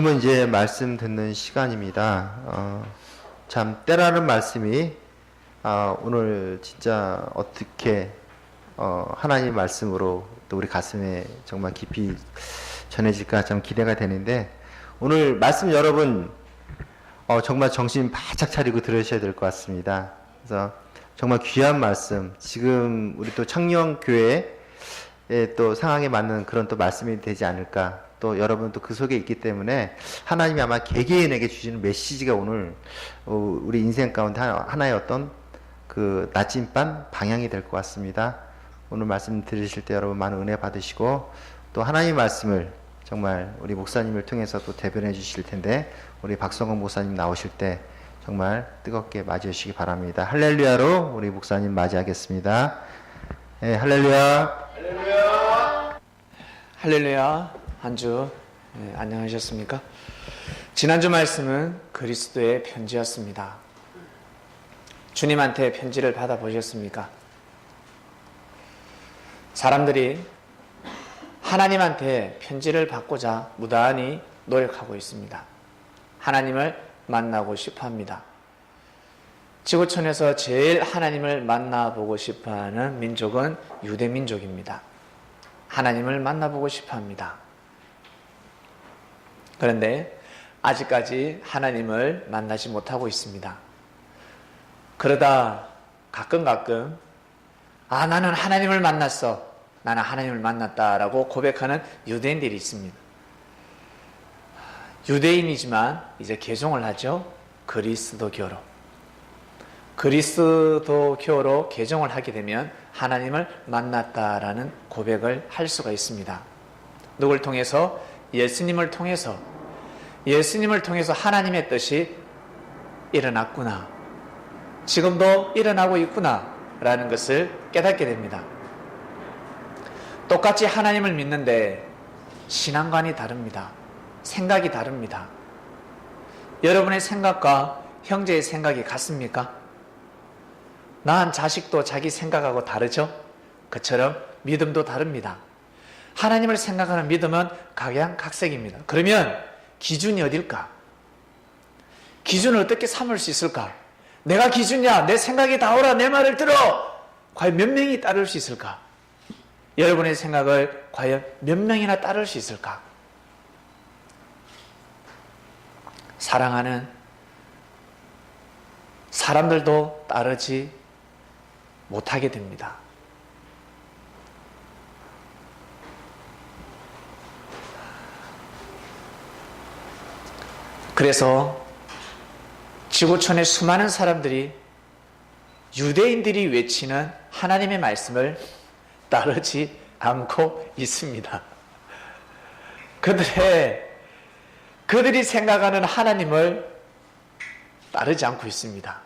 지금은 이제 말씀 듣는 시간입니다. 참 때라는 말씀이 오늘 진짜 어떻게 하나님 말씀으로 또 우리 가슴에 정말 깊이 전해질까 참 기대가 되는데, 오늘 말씀 여러분 정말 정신 바짝 차리고 들으셔야 될 것 같습니다. 그래서 정말 귀한 말씀, 지금 우리 또 청년교회의 또 상황에 맞는 그런 또 말씀이 되지 않을까. 또 여러분 또 그 속에 있기 때문에 하나님이 아마 개개인에게 주시는 메시지가 오늘 우리 인생 가운데 하나의 어떤 그 나침반 방향이 될 것 같습니다. 오늘 말씀 들으실 때 여러분 많은 은혜 받으시고, 또 하나님의 말씀을 정말 우리 목사님을 통해서 또 대변해 주실 텐데, 우리 박성건 목사님 나오실 때 정말 뜨겁게 맞이해 주시기 바랍니다. 할렐루야로 우리 목사님 맞이하겠습니다. 네, 할렐루야. 할렐루야. 할렐루야. 한 주 안녕하셨습니까? 지난주 말씀은 그리스도의 편지였습니다. 주님한테 편지를 받아보셨습니까? 사람들이 하나님한테 편지를 받고자 무단히 노력하고 있습니다. 하나님을 만나고 싶어 합니다. 지구촌에서 제일 하나님을 만나보고 싶어하는 민족은 유대 민족입니다. 하나님을 만나보고 싶어 합니다. 그런데 아직까지 하나님을 만나지 못하고 있습니다. 그러다 가끔 나는 하나님을 만났어, 나는 하나님을 만났다라고 고백하는 유대인들이 있습니다. 유대인이지만 이제 개종을 하죠. 그리스도교로. 그리스도교로 개종을 하게 되면 하나님을 만났다라는 고백을 할 수가 있습니다. 누굴 통해서? 예수님을 통해서. 예수님을 통해서 하나님의 뜻이 일어났구나, 지금도 일어나고 있구나 라는 것을 깨닫게 됩니다. 똑같이 하나님을 믿는데 신앙관이 다릅니다. 생각이 다릅니다. 여러분의 생각과 형제의 생각이 같습니까? 낳은 자식도 자기 생각하고 다르죠? 그처럼 믿음도 다릅니다. 하나님을 생각하는 믿음은 각양각색입니다. 그러면 기준이 어딜까? 기준을 어떻게 삼을 수 있을까? 내가 기준이야, 내 생각이 다 옳아, 내 말을 들어! 과연 몇 명이 따를 수 있을까? 여러분의 생각을 과연 몇 명이나 따를 수 있을까? 사랑하는 사람들도 따르지 못하게 됩니다. 그래서 지구촌의 수많은 사람들이 유대인들이 외치는 하나님의 말씀을 따르지 않고 있습니다. 그들이 생각하는 하나님을 따르지 않고 있습니다.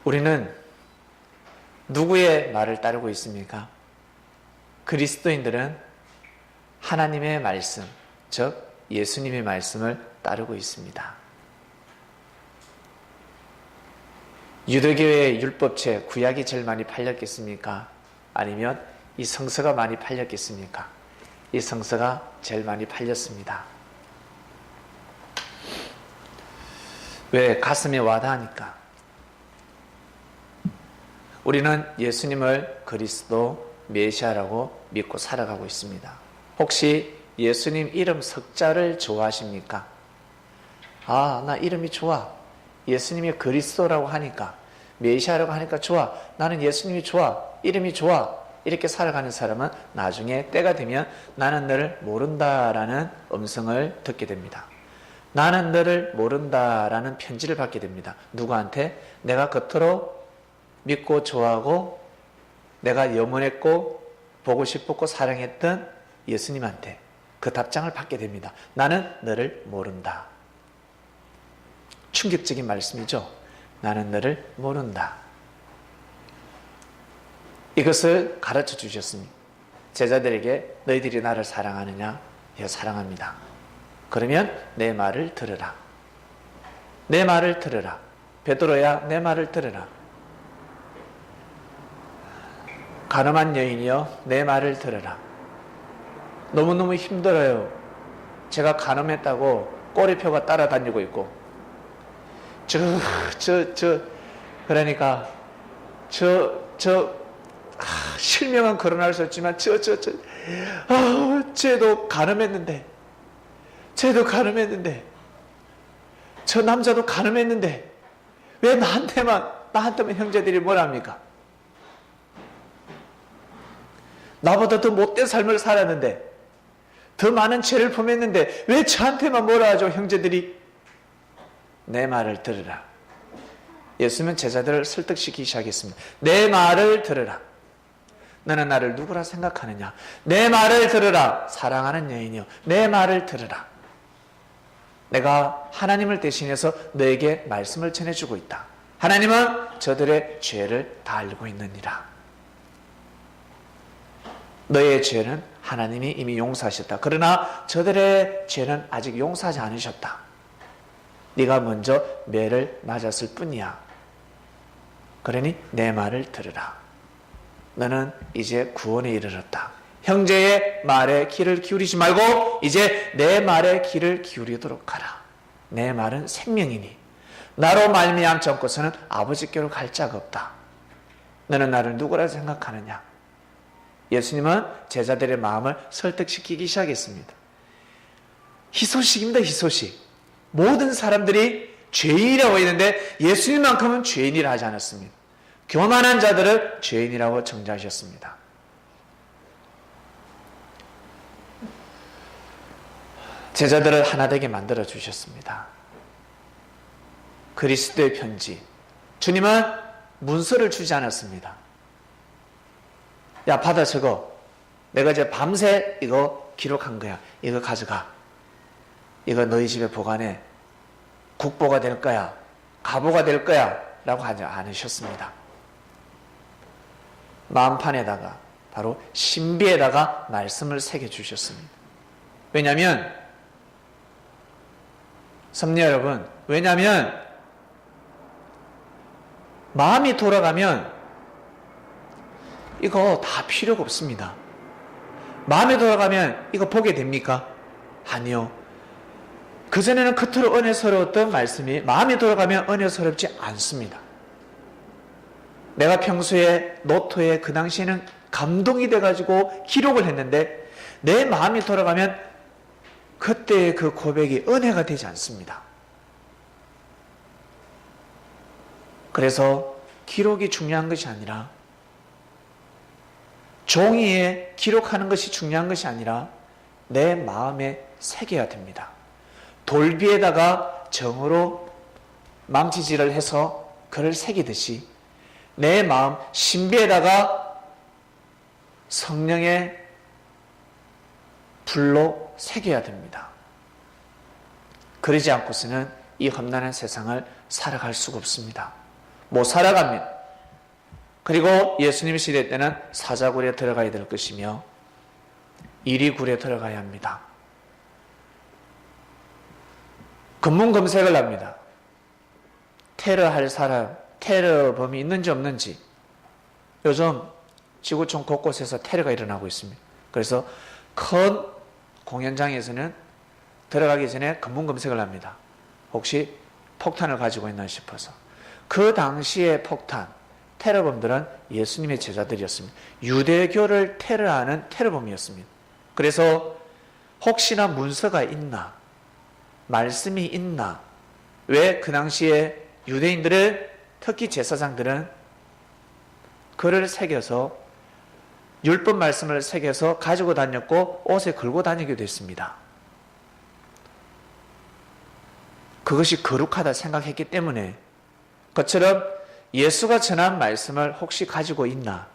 우리는 누구의 말을 따르고 있습니까? 그리스도인들은 하나님의 말씀, 즉 예수님의 말씀을 따르고 있습니다. 유대교의 율법책 구약이 제일 많이 팔렸겠습니까? 아니면 이 성서가 많이 팔렸겠습니까? 이 성서가 제일 많이 팔렸습니다. 왜? 가슴에 와닿으니까. 우리는 예수님을 그리스도 메시아라고 믿고 살아가고 있습니다. 혹시 예수님 이름 석자를 좋아하십니까? 나 이름이 좋아. 예수님이 그리스도라고 하니까, 메시아라고 하니까 좋아. 나는 예수님이 좋아. 이름이 좋아. 이렇게 살아가는 사람은 나중에 때가 되면 나는 너를 모른다라는 음성을 듣게 됩니다. 나는 너를 모른다라는 편지를 받게 됩니다. 누구한테? 내가 겉으로 믿고 좋아하고 내가 염원했고 보고 싶었고 사랑했던 예수님한테 그 답장을 받게 됩니다. 나는 너를 모른다. 충격적인 말씀이죠. 나는 너를 모른다. 이것을 가르쳐 주셨습니다. 제자들에게 너희들이 나를 사랑하느냐? 예, 사랑합니다. 그러면 내 말을 들으라. 내 말을 들으라. 베드로야, 내 말을 들으라. 가늠한 여인이여, 내 말을 들으라. 너무너무 힘들어요. 제가 간음했다고 꼬리표가 따라다니고 있고, 그러니까, 실명은 거론할 수 없지만, 쟤도 간음했는데, 저 남자도 간음했는데, 왜 나한테만 형제들이 뭘 합니까? 나보다 더 못된 삶을 살았는데, 더 많은 죄를 범했는데, 왜 저한테만 뭐라 하죠, 형제들이? 내 말을 들으라. 예수님은 제자들을 설득시키기 시작했습니다. 내 말을 들으라. 너는 나를 누구라 생각하느냐? 내 말을 들으라. 사랑하는 여인이여, 내 말을 들으라. 내가 하나님을 대신해서 너에게 말씀을 전해주고 있다. 하나님은 저들의 죄를 다 알고 있느니라. 너의 죄는 하나님이 이미 용서하셨다. 그러나 저들의 죄는 아직 용서하지 않으셨다. 네가 먼저 매를 맞았을 뿐이야. 그러니 내 말을 들으라. 너는 이제 구원에 이르렀다. 형제의 말에 귀를 기울이지 말고 이제 내 말에 귀를 기울이도록 하라. 내 말은 생명이니 나로 말미암지 않고서는 아버지께로 갈 자가 없다. 너는 나를 누구라 생각하느냐? 예수님은 제자들의 마음을 설득시키기 시작했습니다. 희소식입니다. 희소식. 모든 사람들이 죄인이라고 했는데 예수님만큼은 죄인이라 하지 않았습니다. 교만한 자들을 죄인이라고 정죄하셨습니다. 제자들을 하나 되게 만들어 주셨습니다. 그리스도의 편지. 주님은 문서를 주지 않았습니다. 야, 받아 적어. 내가 이제 밤새 이거 기록한 거야. 이거 가져가. 이거 너희 집에 보관해. 국보가 될 거야. 가보가 될 거야. 라고 하지 않으셨습니다. 마음판에다가, 바로 신비에다가 말씀을 새겨주셨습니다. 왜냐하면, 섭리 여러분, 왜냐하면 마음이 돌아가면 이거 다 필요가 없습니다. 마음이 돌아가면 이거 보게 됩니까? 아니요. 그전에는 그토록 은혜스러웠던 말씀이 마음이 돌아가면 은혜스럽지 않습니다. 내가 평소에 노트에 그 당시에는 감동이 돼가지고 기록을 했는데 내 마음이 돌아가면 그때의 그 고백이 은혜가 되지 않습니다. 그래서 기록이 중요한 것이 아니라 종이에 기록하는 것이 중요한 것이 아니라 내 마음에 새겨야 됩니다. 돌비에다가 정으로 망치질을 해서 글을 새기듯이 내 마음 신비에다가 성령의 불로 새겨야 됩니다. 그러지 않고서는 이 험난한 세상을 살아갈 수가 없습니다. 못 살아갑니다. 그리고 예수님 시대 때는 사자굴에 들어가야 될 것이며 이리굴에 들어가야 합니다. 검문 검색을 합니다. 테러할 사람, 테러범이 있는지 없는지. 요즘 지구촌 곳곳에서 테러가 일어나고 있습니다. 그래서 큰 공연장에서는 들어가기 전에 검문 검색을 합니다. 혹시 폭탄을 가지고 있나 싶어서. 그 당시의 폭탄, 테러범들은 예수님의 제자들이었습니다. 유대교를 테러하는 테러범이었습니다. 그래서 혹시나 문서가 있나, 말씀이 있나, 왜 그 당시에 유대인들은, 특히 제사장들은 글을 새겨서 율법 말씀을 새겨서 가지고 다녔고 옷에 걸고 다니기도 했습니다. 그것이 거룩하다 생각했기 때문에 그처럼 예수가 전한 말씀을 혹시 가지고 있나,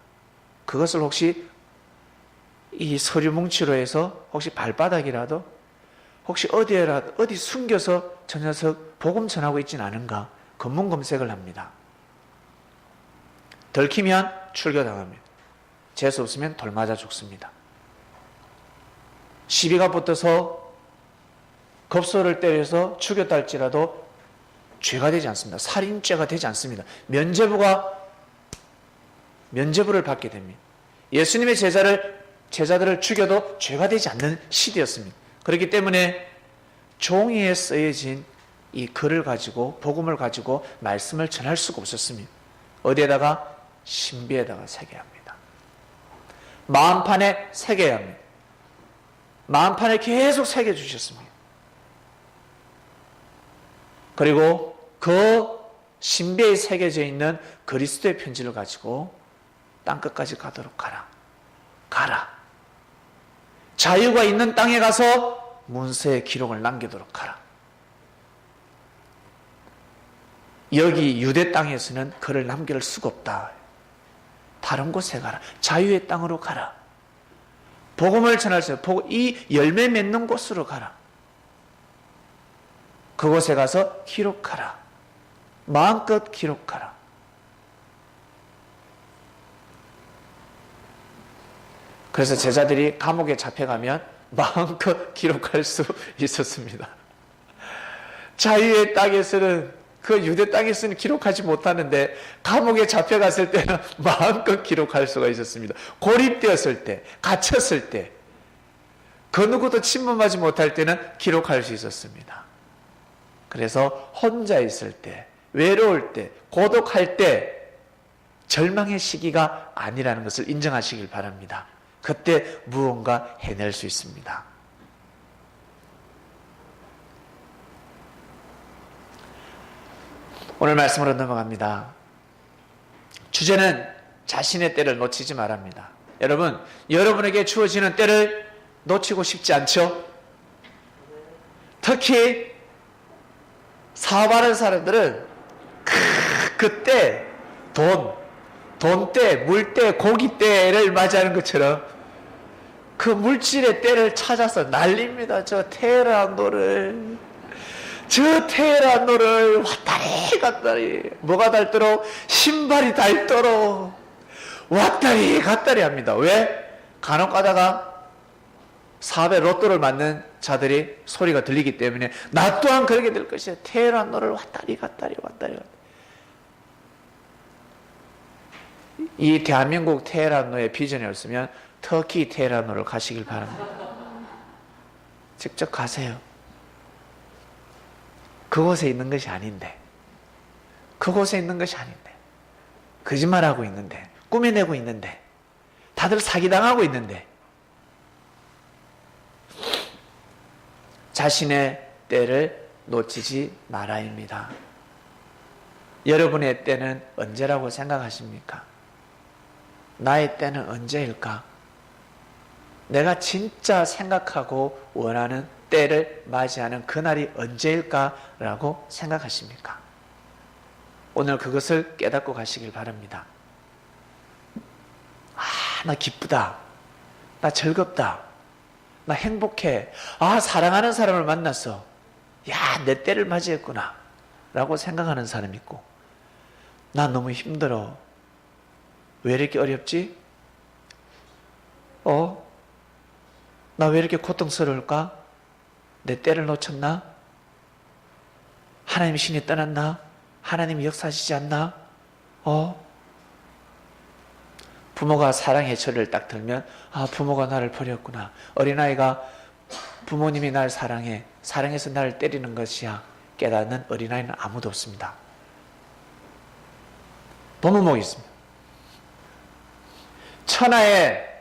그것을 혹시 이 서류 뭉치로 해서 혹시 발바닥이라도 혹시 어디 숨겨서 저 녀석 복음 전하고 있진 않은가 검문 검색을 합니다. 들키면 출교당합니다. 재수 없으면 돌 맞아 죽습니다. 시비가 붙어서 겁소를 때려서 죽였다 할지라도 죄가 되지 않습니다. 살인죄가 되지 않습니다. 면죄부를 받게 됩니다. 예수님의 제자들을 죽여도 죄가 되지 않는 시대였습니다. 그렇기 때문에 종이에 쓰여진 이 글을 가지고 복음을 가지고 말씀을 전할 수가 없었습니다. 어디에다가? 신비에다가 새겨야 합니다. 마음판에 새겨야 합니다. 마음판에 계속 새겨주셨습니다. 그리고 그 신비에 새겨져 있는 그리스도의 편지를 가지고 땅끝까지 가도록 가라. 가라. 자유가 있는 땅에 가서 문서의 기록을 남기도록 가라. 여기 유대 땅에서는 글을 남길 수가 없다. 다른 곳에 가라. 자유의 땅으로 가라. 복음을 전할 수 있는 이 열매 맺는 곳으로 가라. 그곳에 가서 기록하라. 마음껏 기록하라. 그래서 제자들이 감옥에 잡혀가면 마음껏 기록할 수 있었습니다. 자유의 땅에서는 그 유대 땅에서는 기록하지 못하는데 감옥에 잡혀갔을 때는 마음껏 기록할 수가 있었습니다. 고립되었을 때, 갇혔을 때, 그 누구도 침범하지 못할 때는 기록할 수 있었습니다. 그래서 혼자 있을 때, 외로울 때, 고독할 때 절망의 시기가 아니라는 것을 인정하시길 바랍니다. 그때 무언가 해낼 수 있습니다. 오늘 말씀으로 넘어갑니다. 주제는 자신의 때를 놓치지 말랍니다. 여러분, 여러분에게 주어지는 때를 놓치고 싶지 않죠? 특히 사업하는 사람들은 그때 돈때, 물때, 고기때를 맞이하는 것처럼 그 물질의 때를 찾아서 날립니다. 저 테헤란노를 왔다리 갔다리, 뭐가 닳도록? 신발이 닳도록 왔다리 갔다리 합니다. 왜? 간혹 가다가 사업에 로또를 맞는 자들이 소리가 들리기 때문에 나 또한 그렇게 될 것이야. 테헤란노를 왔다리 갔다리. 이 대한민국 테헤란노의 비전이었으면 터키 테헤란노를 가시길 바랍니다. 직접 가세요. 그곳에 있는 것이 아닌데, 거짓말하고 있는데, 꾸며내고 있는데, 다들 사기당하고 있는데, 자신의 때를 놓치지 말아야입니다. 여러분의 때는 언제라고 생각하십니까? 나의 때는 언제일까? 내가 진짜 생각하고 원하는 때를 맞이하는 그날이 언제일까라고 생각하십니까? 오늘 그것을 깨닫고 가시길 바랍니다. 나 기쁘다. 나 즐겁다. 나 행복해. 사랑하는 사람을 만났어. 내 때를 맞이했구나. 라고 생각하는 사람이 있고, 나 너무 힘들어. 왜 이렇게 어렵지? 나 왜 이렇게 고통스러울까? 내 때를 놓쳤나? 하나님 신이 떠났나? 하나님이 역사하시지 않나? 부모가 사랑의 절을 딱 들면 부모가 나를 버렸구나. 어린아이가 부모님이 날 사랑해. 사랑해서 나를 때리는 것이야. 깨닫는 어린아이는 아무도 없습니다. 너무 있습니다. 천하에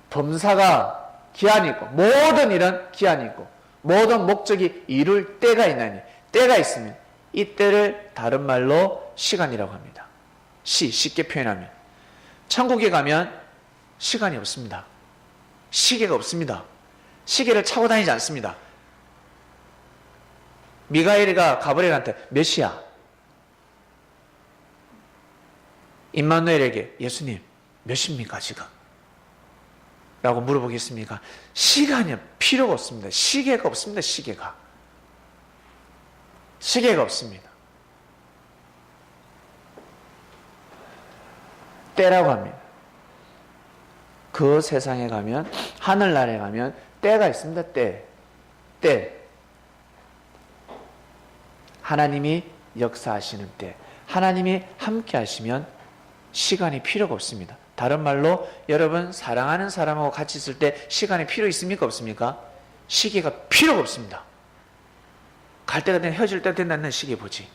범사가 기한이 있고 모든 일은 기한이 있고 모든 목적이 이룰 때가 있나니, 때가 있으면 이 때를 다른 말로 시간이라고 합니다. 쉽게 표현하면 천국에 가면 시간이 없습니다. 시계가 없습니다. 시계를 차고 다니지 않습니다. 미가엘이가 가브리엘한테 몇 시야? 임마누엘에게 예수님 몇 시입니까 지금? 라고 물어보겠습니까? 시간이 필요가 없습니다. 시계가 없습니다. 시계가 없습니다. 때라고 합니다. 그 세상에 가면, 하늘나라에 가면 때가 있습니다. 때. 하나님이 역사하시는 때, 하나님이 함께 하시면 시간이 필요가 없습니다. 다른 말로 여러분 사랑하는 사람하고 같이 있을 때 시간이 필요 있습니까? 없습니까? 시계가 필요가 없습니다. 갈 때가 되면 헤어질 때가 된다는 시계 보지.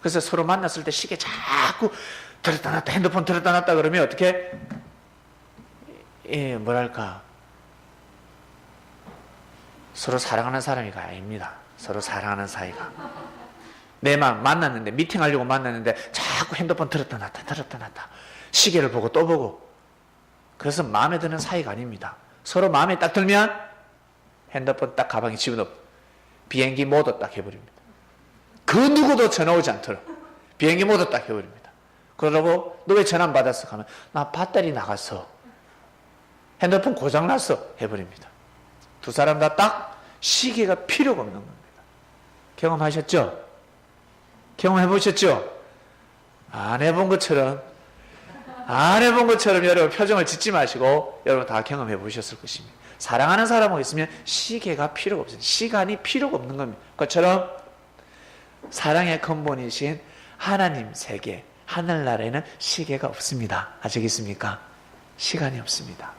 그래서 서로 만났을 때 시계 자꾸 들었다 놨다, 핸드폰 들었다 놨다 그러면 어떻게, 뭐랄까, 서로 사랑하는 사람이 아닙니다. 서로 사랑하는 사이가. 내 마음 만났는데, 미팅하려고 만났는데 자꾸 핸드폰 들었다 놨다 들었다 놨다, 시계를 보고 또 보고. 그래서 마음에 드는 사이가 아닙니다. 서로 마음에 딱 들면 핸드폰 딱 가방에 집어넣고 비행기 모드 딱 해버립니다. 그 누구도 전화 오지 않도록 비행기 모드 딱 해버립니다. 그러고 너 왜 전화 안 받았어? 하면 나 배터리 나갔어, 핸드폰 고장났어 해버립니다. 두 사람 다 딱 시계가 필요가 없는 겁니다. 경험하셨죠? 경험해보셨죠? 안 해본 것처럼 여러분 표정을 짓지 마시고 여러분 다 경험해 보셨을 것입니다. 사랑하는 사람하고 있으면 시계가 필요가 없어요. 시간이 필요가 없는 겁니다. 그것처럼 사랑의 근본이신 하나님 세계, 하늘나라에는 시계가 없습니다. 아시겠습니까? 시간이 없습니다.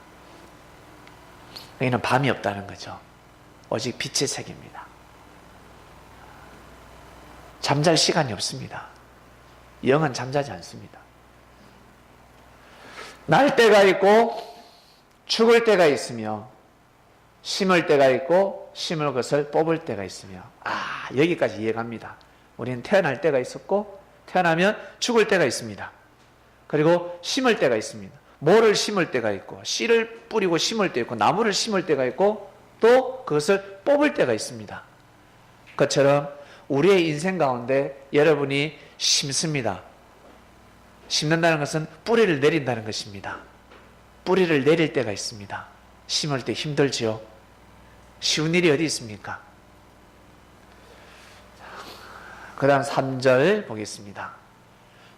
여기는 밤이 없다는 거죠. 오직 빛의 세계입니다. 잠잘 시간이 없습니다. 영은 잠자지 않습니다. 날 때가 있고 죽을 때가 있으며 심을 때가 있고 심을 것을 뽑을 때가 있으며, 여기까지 이해갑니다. 우리는 태어날 때가 있었고 태어나면 죽을 때가 있습니다. 그리고 심을 때가 있습니다. 모를 심을 때가 있고 씨를 뿌리고 심을 때 있고 나무를 심을 때가 있고 또 그것을 뽑을 때가 있습니다. 그것처럼 우리의 인생 가운데 여러분이 심습니다. 심는다는 것은 뿌리를 내린다는 것입니다. 뿌리를 내릴 때가 있습니다. 심을 때 힘들지요. 쉬운 일이 어디 있습니까? 그 다음 3절 보겠습니다.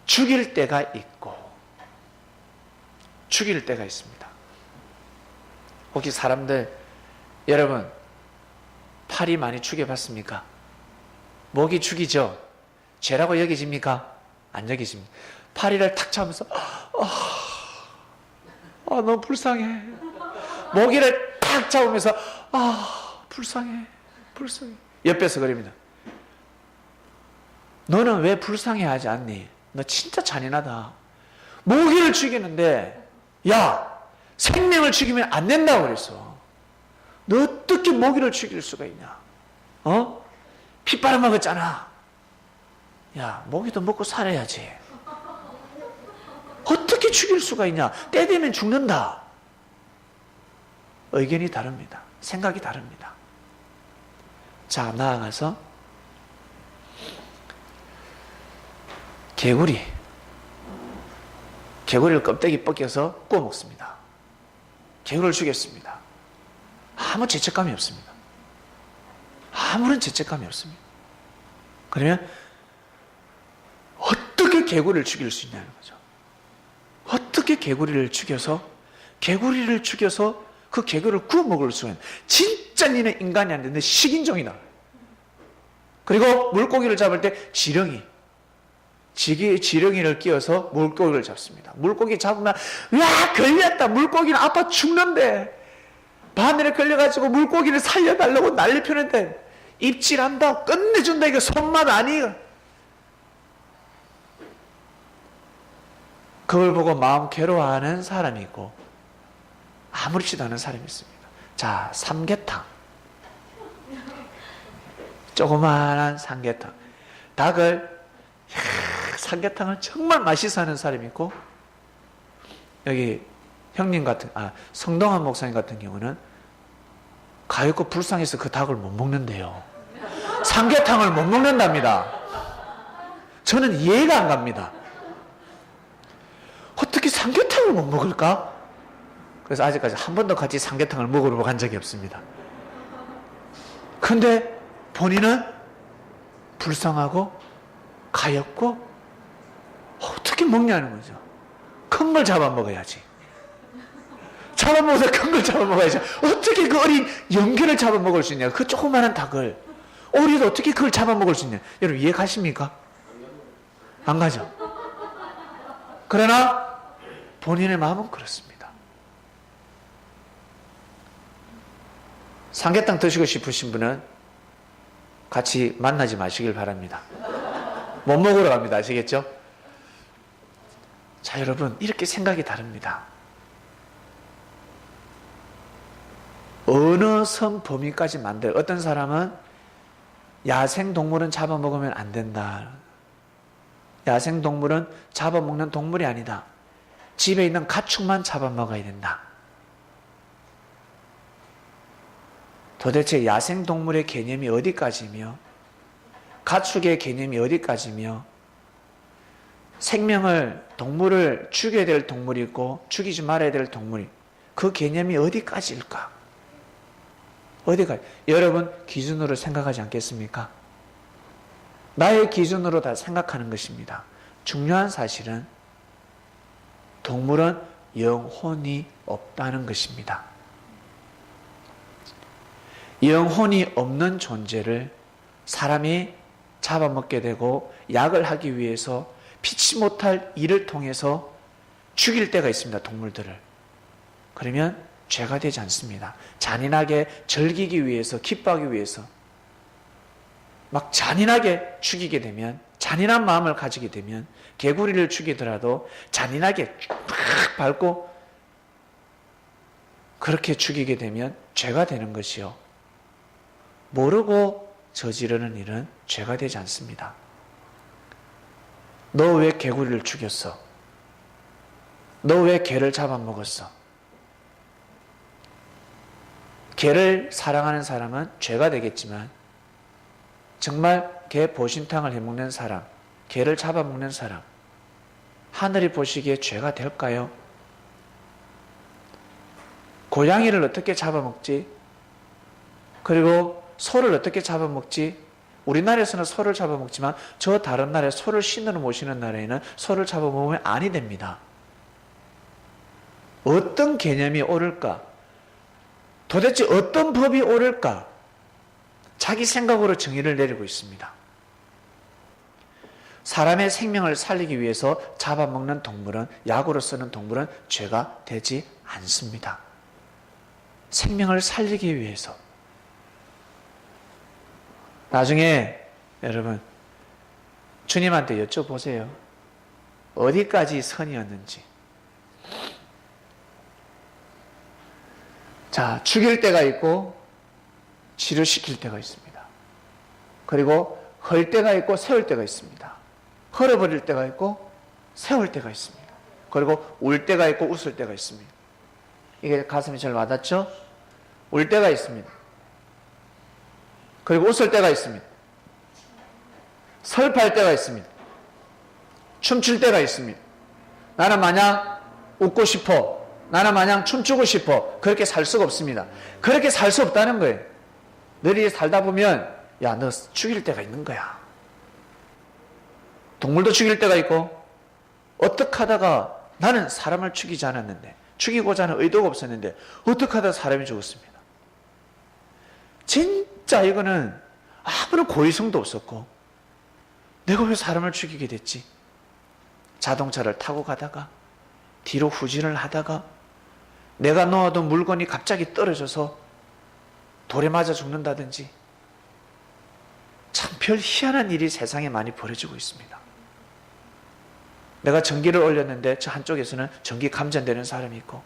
죽일 때가 있고 죽일 때가 있습니다. 혹시 사람들, 여러분 팔이 많이 죽여봤습니까? 목이 죽이죠? 죄라고 여기집니까? 안 여기집니다. 파리를 탁 잡으면서 너무 불쌍해. 모기를 탁 잡으면서 불쌍해. 옆에서 그럽니다. 너는 왜 불쌍해하지 않니? 너 진짜 잔인하다. 모기를 죽이는데 야, 생명을 죽이면 안 된다고 그랬어. 너 어떻게 모기를 죽일 수가 있냐? 피 빨아먹었잖아. 야, 모기도 먹고 살아야지. 어떻게 죽일 수가 있냐? 때 되면 죽는다. 의견이 다릅니다. 생각이 다릅니다. 자, 나아가서 개구리를 껍데기 벗겨서 구워 먹습니다. 개구리를 죽였습니다. 아무 죄책감이 없습니다. 아무런 죄책감이 없습니다. 그러면 어떻게 개구리를 죽일 수 있냐는 거죠. 어떻게 개구리를 죽여서 그 개구리를 구워 먹을 수가 있는, 진짜 니는 인간이 안 되는데 식인종이다. 그리고 물고기를 잡을 때 지렁이를 끼워서 물고기를 잡습니다. 물고기 잡으면 걸렸다, 물고기는 아파 죽는데 바늘에 걸려가지고 물고기를 살려달라고 난리 피우는데 입질한다, 끝내준다. 이거 손맛 아니에요. 그걸 보고 마음 괴로워하는 사람이 있고 아무렇지도 않은 사람이 있습니다. 자, 삼계탕, 조그마한 삼계탕, 삼계탕을 정말 맛있어 하는 사람이 있고, 여기 형님 같은, 성동환 목사님 같은 경우는 가엾고 불쌍해서 그 닭을 못 먹는데요. 삼계탕을 못 먹는답니다. 저는 이해가 안 갑니다. 어떻게 삼계탕을 못 먹을까? 그래서 아직까지 한 번도 같이 삼계탕을 먹으러 간 적이 없습니다. 근데 본인은 불쌍하고 가엾고 어떻게 먹냐는 거죠. 큰 걸 잡아먹어야지. 잡아먹어서 큰 걸 잡아먹어야지. 어떻게 그 어린 연결을 잡아먹을 수 있냐. 그 조그마한 닭을, 오리도 어떻게 그걸 잡아먹을 수 있냐. 여러분 이해 가십니까? 안 가죠? 그러나 본인의 마음은 그렇습니다. 삼계탕 드시고 싶으신 분은 같이 만나지 마시길 바랍니다. 못 먹으러 갑니다. 아시겠죠? 자, 여러분, 이렇게 생각이 다릅니다. 어느 선 범위까지 만들, 어떤 사람은 야생동물은 잡아먹으면 안 된다. 야생동물은 잡아먹는 동물이 아니다. 집에 있는 가축만 잡아먹어야 된다. 도대체 야생동물의 개념이 어디까지며 가축의 개념이 어디까지며 생명을, 동물을 죽여야 될 동물이 있고 죽이지 말아야 될 동물이, 그 개념이 어디까지일까? 어디까지? 여러분 기준으로 생각하지 않겠습니까? 나의 기준으로 다 생각하는 것입니다. 중요한 사실은 동물은 영혼이 없다는 것입니다. 영혼이 없는 존재를 사람이 잡아먹게 되고 약을 하기 위해서 피치 못할 일을 통해서 죽일 때가 있습니다. 동물들을. 그러면 죄가 되지 않습니다. 잔인하게 즐기기 위해서, 기뻐하기 위해서 막 잔인하게 죽이게 되면, 잔인한 마음을 가지게 되면, 개구리를 죽이더라도 잔인하게 막 밟고 그렇게 죽이게 되면 죄가 되는 것이요. 모르고 저지르는 일은 죄가 되지 않습니다. 너 왜 개구리를 죽였어? 너 왜 개를 잡아먹었어? 개를 사랑하는 사람은 죄가 되겠지만 정말 개 보신탕을 해먹는 사람, 개를 잡아먹는 사람, 하늘이 보시기에 죄가 될까요? 고양이를 어떻게 잡아먹지? 그리고 소를 어떻게 잡아먹지? 우리나라에서는 소를 잡아먹지만 저 다른 나라에 소를 신으로 모시는 나라에는 소를 잡아먹으면 아니 됩니다. 어떤 개념이 옳을까? 도대체 어떤 법이 옳을까? 자기 생각으로 정의를 내리고 있습니다. 사람의 생명을 살리기 위해서 잡아먹는 동물은, 약으로 쓰는 동물은 죄가 되지 않습니다. 생명을 살리기 위해서. 나중에 여러분 주님한테 여쭤보세요. 어디까지 선이었는지. 자, 죽일 때가 있고 치료시킬 때가 있습니다. 그리고 헐 때가 있고 세울 때가 있습니다. 헐어버릴 때가 있고 세울 때가 있습니다. 그리고 울 때가 있고 웃을 때가 있습니다. 이게 가슴이 잘 와닿죠? 울 때가 있습니다. 그리고 웃을 때가 있습니다. 설파할 때가 있습니다. 춤출 때가 있습니다. 나는 마냥 웃고 싶어. 나는 마냥 춤추고 싶어. 그렇게 살 수가 없습니다. 그렇게 살 수 없다는 거예요. 너희 살다 보면 야, 너 죽일 때가 있는 거야. 동물도 죽일 때가 있고, 어떻게 하다가 나는 사람을 죽이지 않았는데, 죽이고자 하는 의도가 없었는데 어떻게 하다가 사람이 죽었습니다. 진짜 이거는 아무런 고의성도 없었고, 내가 왜 사람을 죽이게 됐지? 자동차를 타고 가다가 뒤로 후진을 하다가 내가 놓아둔 물건이 갑자기 떨어져서 돌에 맞아 죽는다든지, 참 별 희한한 일이 세상에 많이 벌어지고 있습니다. 내가 전기를 올렸는데 저 한쪽에서는 전기 감전되는 사람이 있고,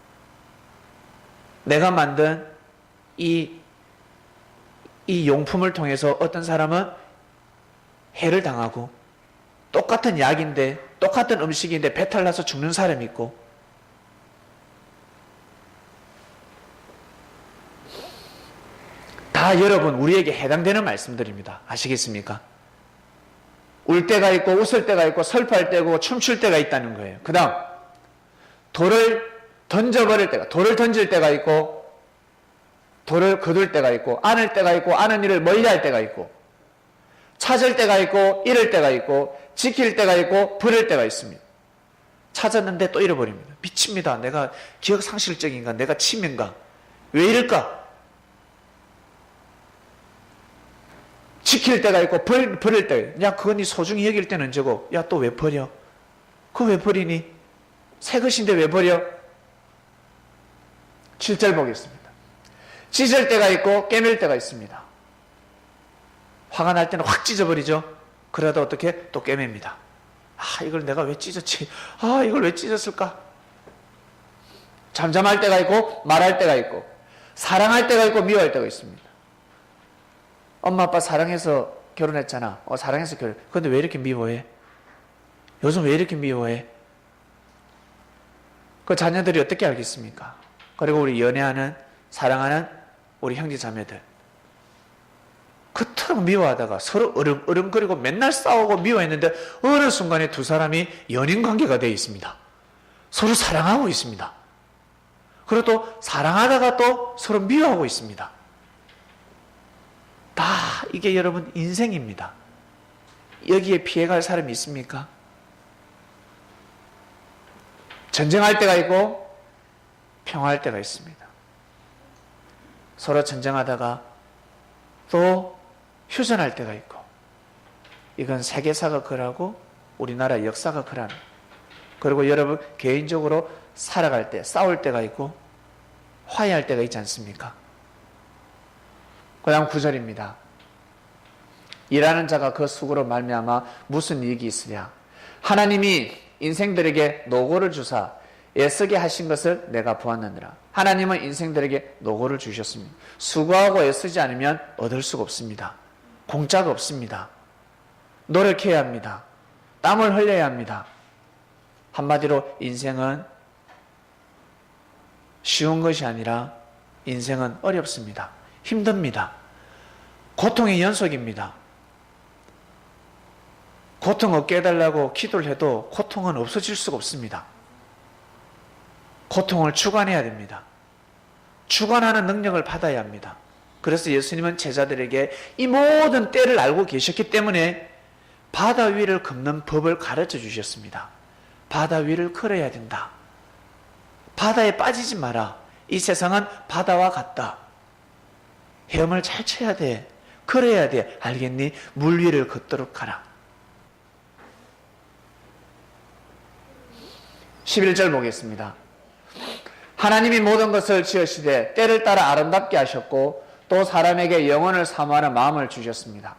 내가 만든 이 용품을 통해서 어떤 사람은 해를 당하고, 똑같은 약인데 똑같은 음식인데 배탈 나서 죽는 사람이 있고, 다 여러분 우리에게 해당되는 말씀들입니다. 아시겠습니까? 울 때가 있고 웃을 때가 있고 슬퍼할 때고 춤출 때가 있다는 거예요. 그 다음 돌을 던져버릴 때가, 돌을 던질 때가 있고, 돌을 거둘 때가 있고, 안을 때가 있고, 아는 일을 멀리할 때가 있고, 찾을 때가 있고, 잃을 때가 있고, 지킬 때가 있고, 버릴 때가 있습니다. 찾았는데 또 잃어버립니다. 미칩니다. 내가 기억상실증인가? 내가 치매인가? 왜 이럴까? 지킬 때가 있고 버릴 때가, 야 그건 네 소중히 여길 때는 언제고, 야 또 왜 버려? 그거 왜 버리니? 새 것인데 왜 버려? 7절 보겠습니다. 찢을 때가 있고 깨맬 때가 있습니다. 화가 날 때는 확 찢어버리죠. 그러다 어떻게 또 깨맵니다. 아, 이걸 내가 왜 찢었지? 아, 이걸 왜 찢었을까? 잠잠할 때가 있고 말할 때가 있고 사랑할 때가 있고 미워할 때가 있습니다. 엄마 아빠 사랑해서 결혼했잖아. 사랑해서 결혼. 그런데 왜 이렇게 미워해? 요즘 왜 이렇게 미워해? 그 자녀들이 어떻게 알겠습니까? 그리고 우리 연애하는 사랑하는 우리 형제 자매들 그토록 미워하다가 서로 으름거리고 맨날 싸우고 미워했는데 어느 순간에 두 사람이 연인 관계가 되어 있습니다. 서로 사랑하고 있습니다. 그리고 또 사랑하다가 또 서로 미워하고 있습니다. 다 이게 여러분 인생입니다. 여기에 피해갈 사람이 있습니까? 전쟁할 때가 있고 평화할 때가 있습니다. 서로 전쟁하다가 또 휴전할 때가 있고 이건 세계사가 그러고 우리나라 역사가 그러는 그리고 여러분 개인적으로 살아갈 때 싸울 때가 있고 화해할 때가 있지 않습니까? 그 다음 9절입니다. 일하는 자가 그 수고로 말미암아 무슨 이익이 있으랴. 하나님이 인생들에게 노고를 주사 애쓰게 하신 것을 내가 보았느니라. 하나님은 인생들에게 노고를 주셨습니다. 수고하고 애쓰지 않으면 얻을 수가 없습니다. 공짜가 없습니다. 노력해야 합니다. 땀을 흘려야 합니다. 한마디로 인생은 쉬운 것이 아니라 인생은 어렵습니다. 힘듭니다. 고통의 연속입니다. 고통 없게 해달라고 기도를 해도 고통은 없어질 수가 없습니다. 고통을 주관해야 됩니다. 주관하는 능력을 받아야 합니다. 그래서 예수님은 제자들에게 이 모든 때를 알고 계셨기 때문에 바다 위를 걷는 법을 가르쳐 주셨습니다. 바다 위를 걸어야 된다. 바다에 빠지지 마라. 이 세상은 바다와 같다. 헤엄을 잘 쳐야 돼. 걸어야 돼. 알겠니? 물 위를 걷도록 하라. 11절 보겠습니다. 하나님이 모든 것을 지으시되 때를 따라 아름답게 하셨고 또 사람에게 영혼을 사모하는 마음을 주셨습니다.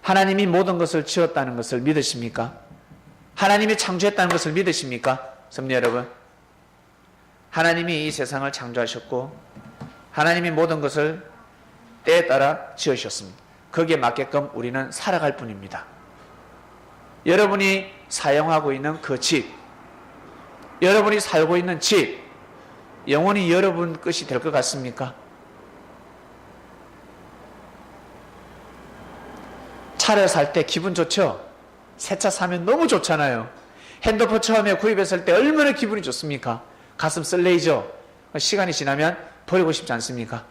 하나님이 모든 것을 지었다는 것을 믿으십니까? 하나님이 창조했다는 것을 믿으십니까? 성도 여러분, 하나님이 이 세상을 창조하셨고 하나님이 모든 것을 때에 따라 지으셨습니다. 거기에 맞게끔 우리는 살아갈 뿐입니다. 여러분이 사용하고 있는 그 집, 여러분이 살고 있는 집, 영원히 여러분 것이 될 것 같습니까? 차를 살 때 기분 좋죠? 새 차 사면 너무 좋잖아요. 핸드폰 처음에 구입했을 때 얼마나 기분이 좋습니까? 가슴 설레이죠? 시간이 지나면 버리고 싶지 않습니까?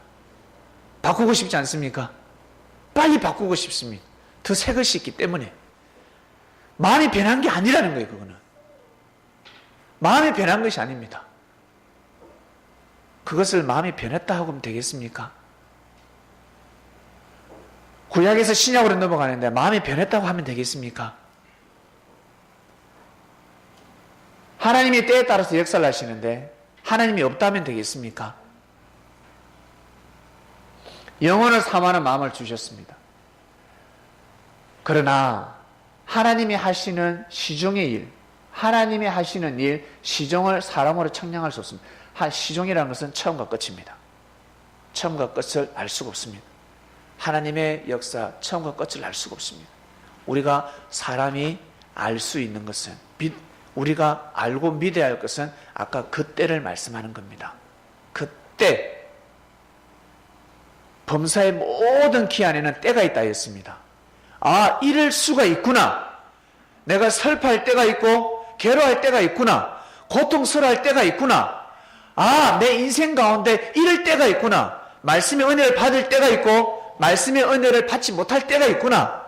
바꾸고 싶지 않습니까? 빨리 바꾸고 싶습니다. 더 새 것이 있기 때문에. 마음이 변한 게 아니라는 거예요, 그거는. 마음이 변한 것이 아닙니다. 그것을 마음이 변했다 하고 하면 되겠습니까? 구약에서 신약으로 넘어가는데 마음이 변했다고 하면 되겠습니까? 하나님이 때에 따라서 역사를 하시는데 하나님이 없다면 되겠습니까? 영혼을 사모하는 마음을 주셨습니다. 그러나 하나님이 하시는 시종의 일, 하나님이 하시는 일, 시종을 사람으로 측량할 수 없습니다. 시종이라는 것은 처음과 끝입니다. 처음과 끝을 알 수가 없습니다. 하나님의 역사, 처음과 끝을 알 수가 없습니다. 우리가 사람이 알 수 있는 것은, 우리가 알고 믿어야 할 것은 아까 그때를 말씀하는 겁니다. 그때, 범사의 모든 기 안에는 때가 있다 했습니다. 아, 이럴 수가 있구나. 내가 슬퍼할 때가 있고 괴로워할 때가 있구나. 고통스러워할 때가 있구나. 아, 내 인생 가운데 이럴 때가 있구나. 말씀의 은혜를 받을 때가 있고 말씀의 은혜를 받지 못할 때가 있구나.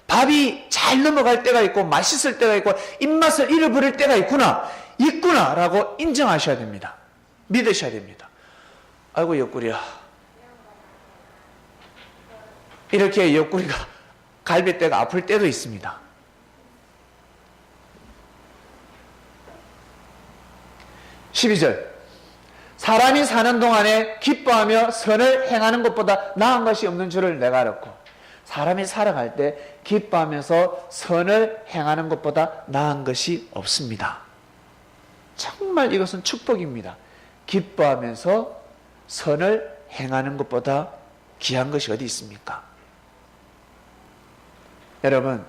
밥이 잘 넘어갈 때가 있고 맛있을 때가 있고 입맛을 잃어버릴 때가 있구나 라고 인정하셔야 됩니다. 믿으셔야 됩니다. 아이고 옆구리야. 이렇게 옆구리가 갈비뼈가 아플 때도 있습니다. 12절 사람이 사는 동안에 기뻐하며 선을 행하는 것보다 나은 것이 없는 줄을 내가 알았고, 사람이 살아갈 때 기뻐하면서 선을 행하는 것보다 나은 것이 없습니다. 정말 이것은 축복입니다. 기뻐하면서 선을 행하는 것보다 귀한 것이 어디 있습니까? 여러분,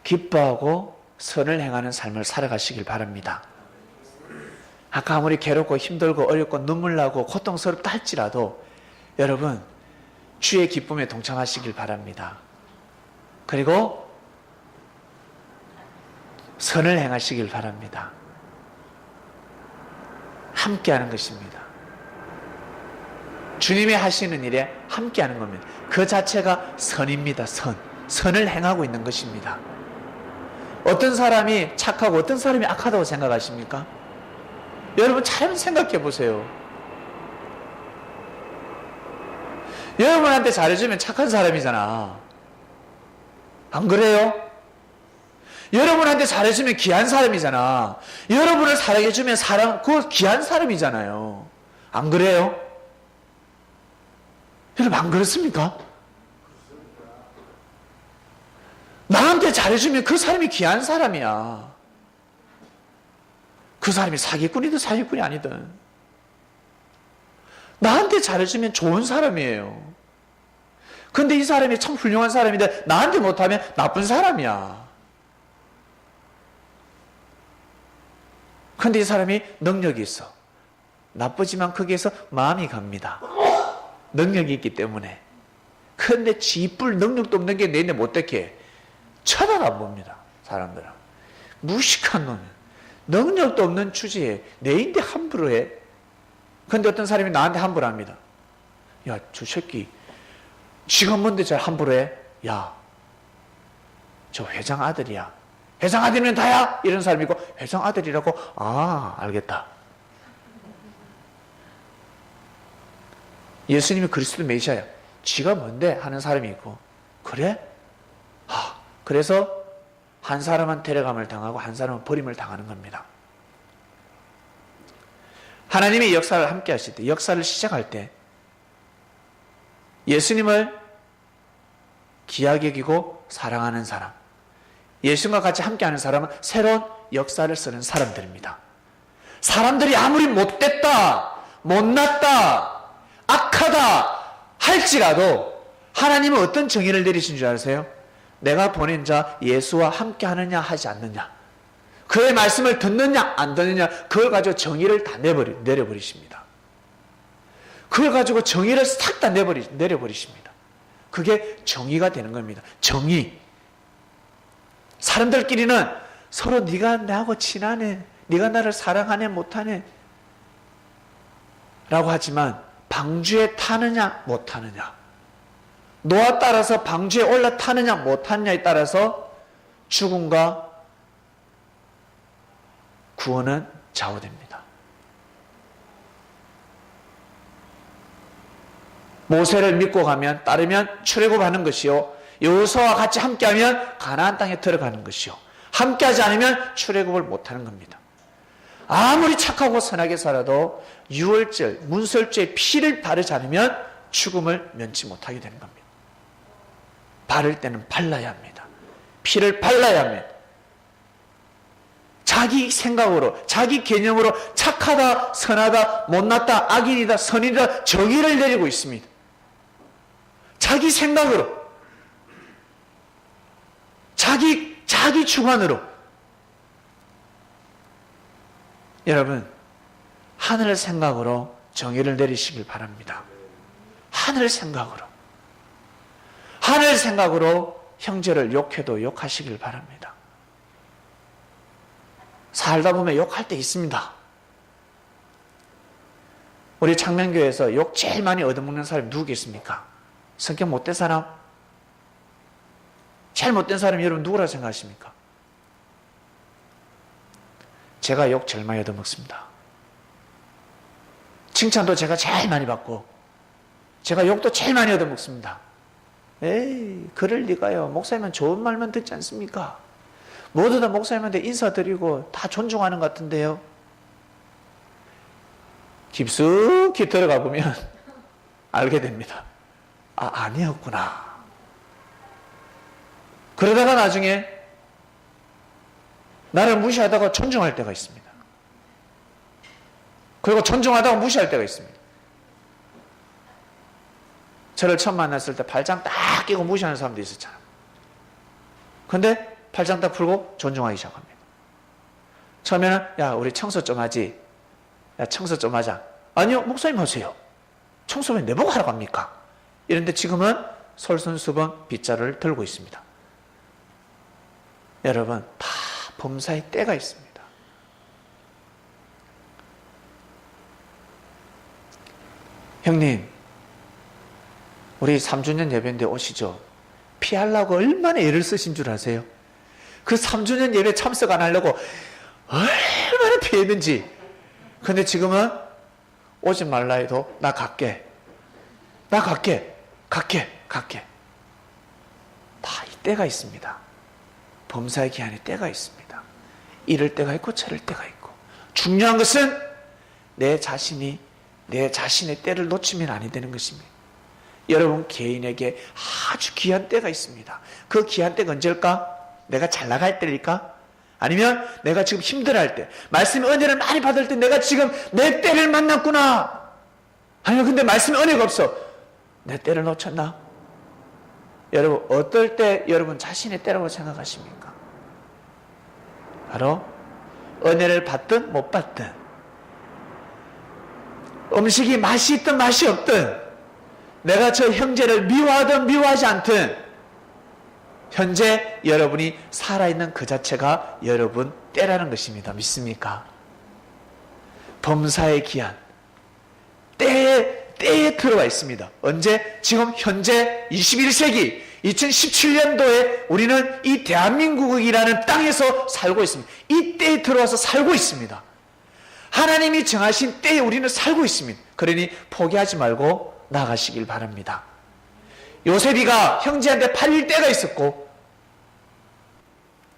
기뻐하고 선을 행하는 삶을 살아가시길 바랍니다. 아까 아무리 괴롭고 힘들고 어렵고 눈물 나고 고통스럽다 할지라도 여러분, 주의 기쁨에 동참하시길 바랍니다. 그리고 선을 행하시길 바랍니다. 함께하는 것입니다. 주님이 하시는 일에 함께하는 겁니다. 그 자체가 선입니다. 선을 행하고 있는 것입니다. 어떤 사람이 착하고 어떤 사람이 악하다고 생각하십니까? 여러분 잘 생각해 보세요. 여러분한테 잘해주면 착한 사람이잖아. 안 그래요? 여러분한테 잘해주면 귀한 사람이잖아. 여러분을 사랑해주면 그 귀한 사람이잖아요. 안 그래요? 여러분 안 그렇습니까? 나한테 잘해주면 그 사람이 귀한 사람이야. 그 사람이 사기꾼이든 사기꾼이 아니든 나한테 잘해주면 좋은 사람이에요. 근데 이 사람이 참 훌륭한 사람인데 나한테 못하면 나쁜 사람이야. 근데 이 사람이 능력이 있어. 나쁘지만 거기에서 마음이 갑니다. 능력이 있기 때문에. 근데 지뿔 능력도 없는 게 내인데 못되게 쳐다도 안 봅니다. 사람들은. 무식한 놈. 능력도 없는 주제에 내인데 함부로 해. 근데 어떤 사람이 나한테 함부로 합니다. 야, 저 새끼 지가 뭔데 저 함부로 해? 야, 저 회장 아들이야. 회장 아들이면 다야? 이런 사람이 있고, 회장 아들이라고? 아, 알겠다. 예수님이 그리스도 메시아야. 지가 뭔데? 하는 사람이 있고, 그래? 그래서 한 사람은 데려감을 당하고 한 사람은 버림을 당하는 겁니다. 하나님의 역사를 함께 하실 때, 역사를 시작할 때 예수님을 귀하게 여기고 사랑하는 사람, 예수님과 같이 함께하는 사람은 새로운 역사를 쓰는 사람들입니다. 사람들이 아무리 못됐다, 못났다, 악하다 할지라도 하나님은 어떤 정의를 내리신 줄 아세요? 내가 보낸 자 예수와 함께하느냐 하지 않느냐, 그의 말씀을 듣느냐 안 듣느냐, 그걸 가지고 정의를 다 내려버리십니다. 그걸 가지고 정의를 싹 다 내려버리십니다. 그게 정의가 되는 겁니다. 정의. 사람들끼리는 서로 네가 나하고 친하네, 네가 나를 사랑하네 못하네 라고 하지만 방주에 타느냐 못타느냐, 노아 따라서 방주에 올라타느냐 못타느냐에 따라서 죽음과 구원은 좌우됩니다. 모세를 믿고 가면, 따르면 출애굽하는 것이요, 여호수아와 같이 함께하면 가나안 땅에 들어가는 것이요, 함께하지 않으면 출애굽을 못하는 겁니다. 아무리 착하고 선하게 살아도 유월절, 문설주에 피를 바르지 않으면 죽음을 면치 못하게 되는 겁니다. 바를 때는 발라야 합니다. 피를 발라야 합니다. 자기 생각으로, 자기 개념으로 착하다, 선하다, 못났다, 악인이다, 선인이다 정의를 내리고 있습니다. 자기 생각으로, 자기 주관으로. 여러분, 하늘 생각으로 정의를 내리시길 바랍니다. 하늘 생각으로. 하늘 생각으로 형제를 욕해도 욕하시길 바랍니다. 살다 보면 욕할 때 있습니다. 우리 창명교회에서 욕 제일 많이 얻어먹는 사람이 누구겠습니까? 성격 못된 사람? 제일 못된 사람이 여러분 누구라 생각하십니까? 제가 욕 제일 많이 얻어먹습니다. 칭찬도 제가 제일 많이 받고 제가 욕도 제일 많이 얻어먹습니다. 에이, 그럴 리가요. 목사님은 좋은 말만 듣지 않습니까? 모두 다 목사님한테 인사드리고 다 존중하는 것 같은데요. 깊숙이 들어가 보면 알게 됩니다. 아, 아니었구나. 그러다가 나중에 나를 무시하다가 존중할 때가 있습니다. 그리고 존중하다가 무시할 때가 있습니다. 저를 처음 만났을 때 팔짱 딱 끼고 무시하는 사람도 있었잖아요. 근데 팔짱 딱 풀고 존중하기 시작합니다. 처음에는 야, 우리 청소 좀 하지. 야, 청소 좀 하자. 아니요, 목사님 하세요. 청소 왜 내보고 하라고 합니까? 이런데 지금은 솔선수범 빗자루를 들고 있습니다. 여러분, 다 범사의 때가 있습니다. 형님, 우리 3주년 예배인데 오시죠? 피하려고 얼마나 애를 쓰신 줄 아세요? 그 3주년 예배 참석 안 하려고 얼마나 피했는지. 근데 지금은 오지 말라 해도 나 갈게. 다 이 때가 있습니다. 범사의 기한에 때가 있습니다. 이럴 때가 있고 저럴 때가 있고. 중요한 것은 내 자신이 내 자신의 때를 놓치면 아니 되는 것입니다. 여러분 개인에게 아주 귀한 때가 있습니다. 그 귀한 때가 언제일까? 내가 잘 나갈 때일까? 아니면 내가 지금 힘들어할 때, 말씀의 은혜를 많이 받을 때 내가 지금 내 때를 만났구나. 아니면 근데 말씀의 은혜가 없어. 내 때를 놓쳤나? 여러분 어떨 때 여러분 자신의 때라고 생각하십니까? 바로 은혜를 받든 못 받든, 음식이 맛이 있든 맛이 없든, 내가 저 형제를 미워하든 미워하지 않든, 현재 여러분이 살아있는 그 자체가 여러분 때라는 것입니다. 믿습니까? 범사의 기한, 때에 들어와 있습니다. 언제? 지금 현재 21세기 2017년도에 우리는 이 대한민국이라는 땅에서 살고 있습니다. 이 때에 들어와서 살고 있습니다. 하나님이 정하신 때에 우리는 살고 있습니다. 그러니 포기하지 말고 나가시길 바랍니다. 요셉이가 형제한테 팔릴 때가 있었고,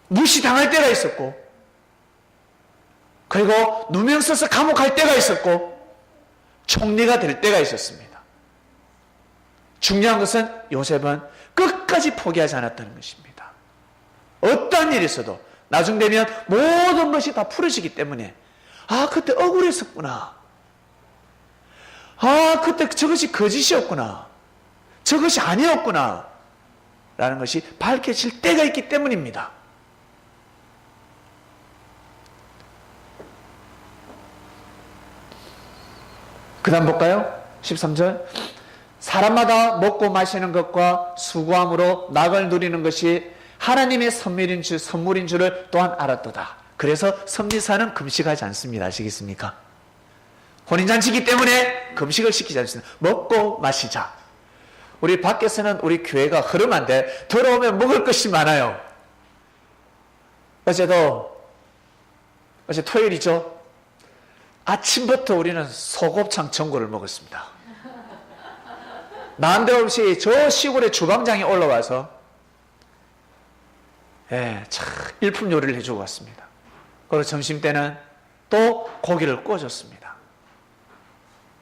무시당할 때가 있었고, 그리고 누명 써서 감옥 갈 때가 있었고, 총리가 될 때가 있었습니다. 중요한 것은 요셉은 끝까지 포기하지 않았다는 것입니다. 어떤 일이 있어도 나중 되면 모든 것이 다 풀어지기 때문에, 아, 그때 억울했었구나. 아, 그때 저것이 거짓이었구나. 저것이 아니었구나. 라는 것이 밝혀질 때가 있기 때문입니다. 그 다음 볼까요? 13절. 사람마다 먹고 마시는 것과 수고함으로 낙을 누리는 것이 하나님의 선물인 줄을 또한 알았도다. 그래서 섭리사는 금식하지 않습니다. 아시겠습니까? 혼인잔치이기 때문에 금식을 시키지 않습니다. 먹고 마시자. 우리 밖에서는 우리 교회가 흐름한데 들어오면 먹을 것이 많아요. 어제 토요일이죠. 아침부터 우리는 소곱창 전골을 먹었습니다. 난데없이 저 시골의 주방장이 올라와서 참 일품 요리를 해주고 왔습니다. 그리고 점심 때는 또 고기를 구워줬습니다.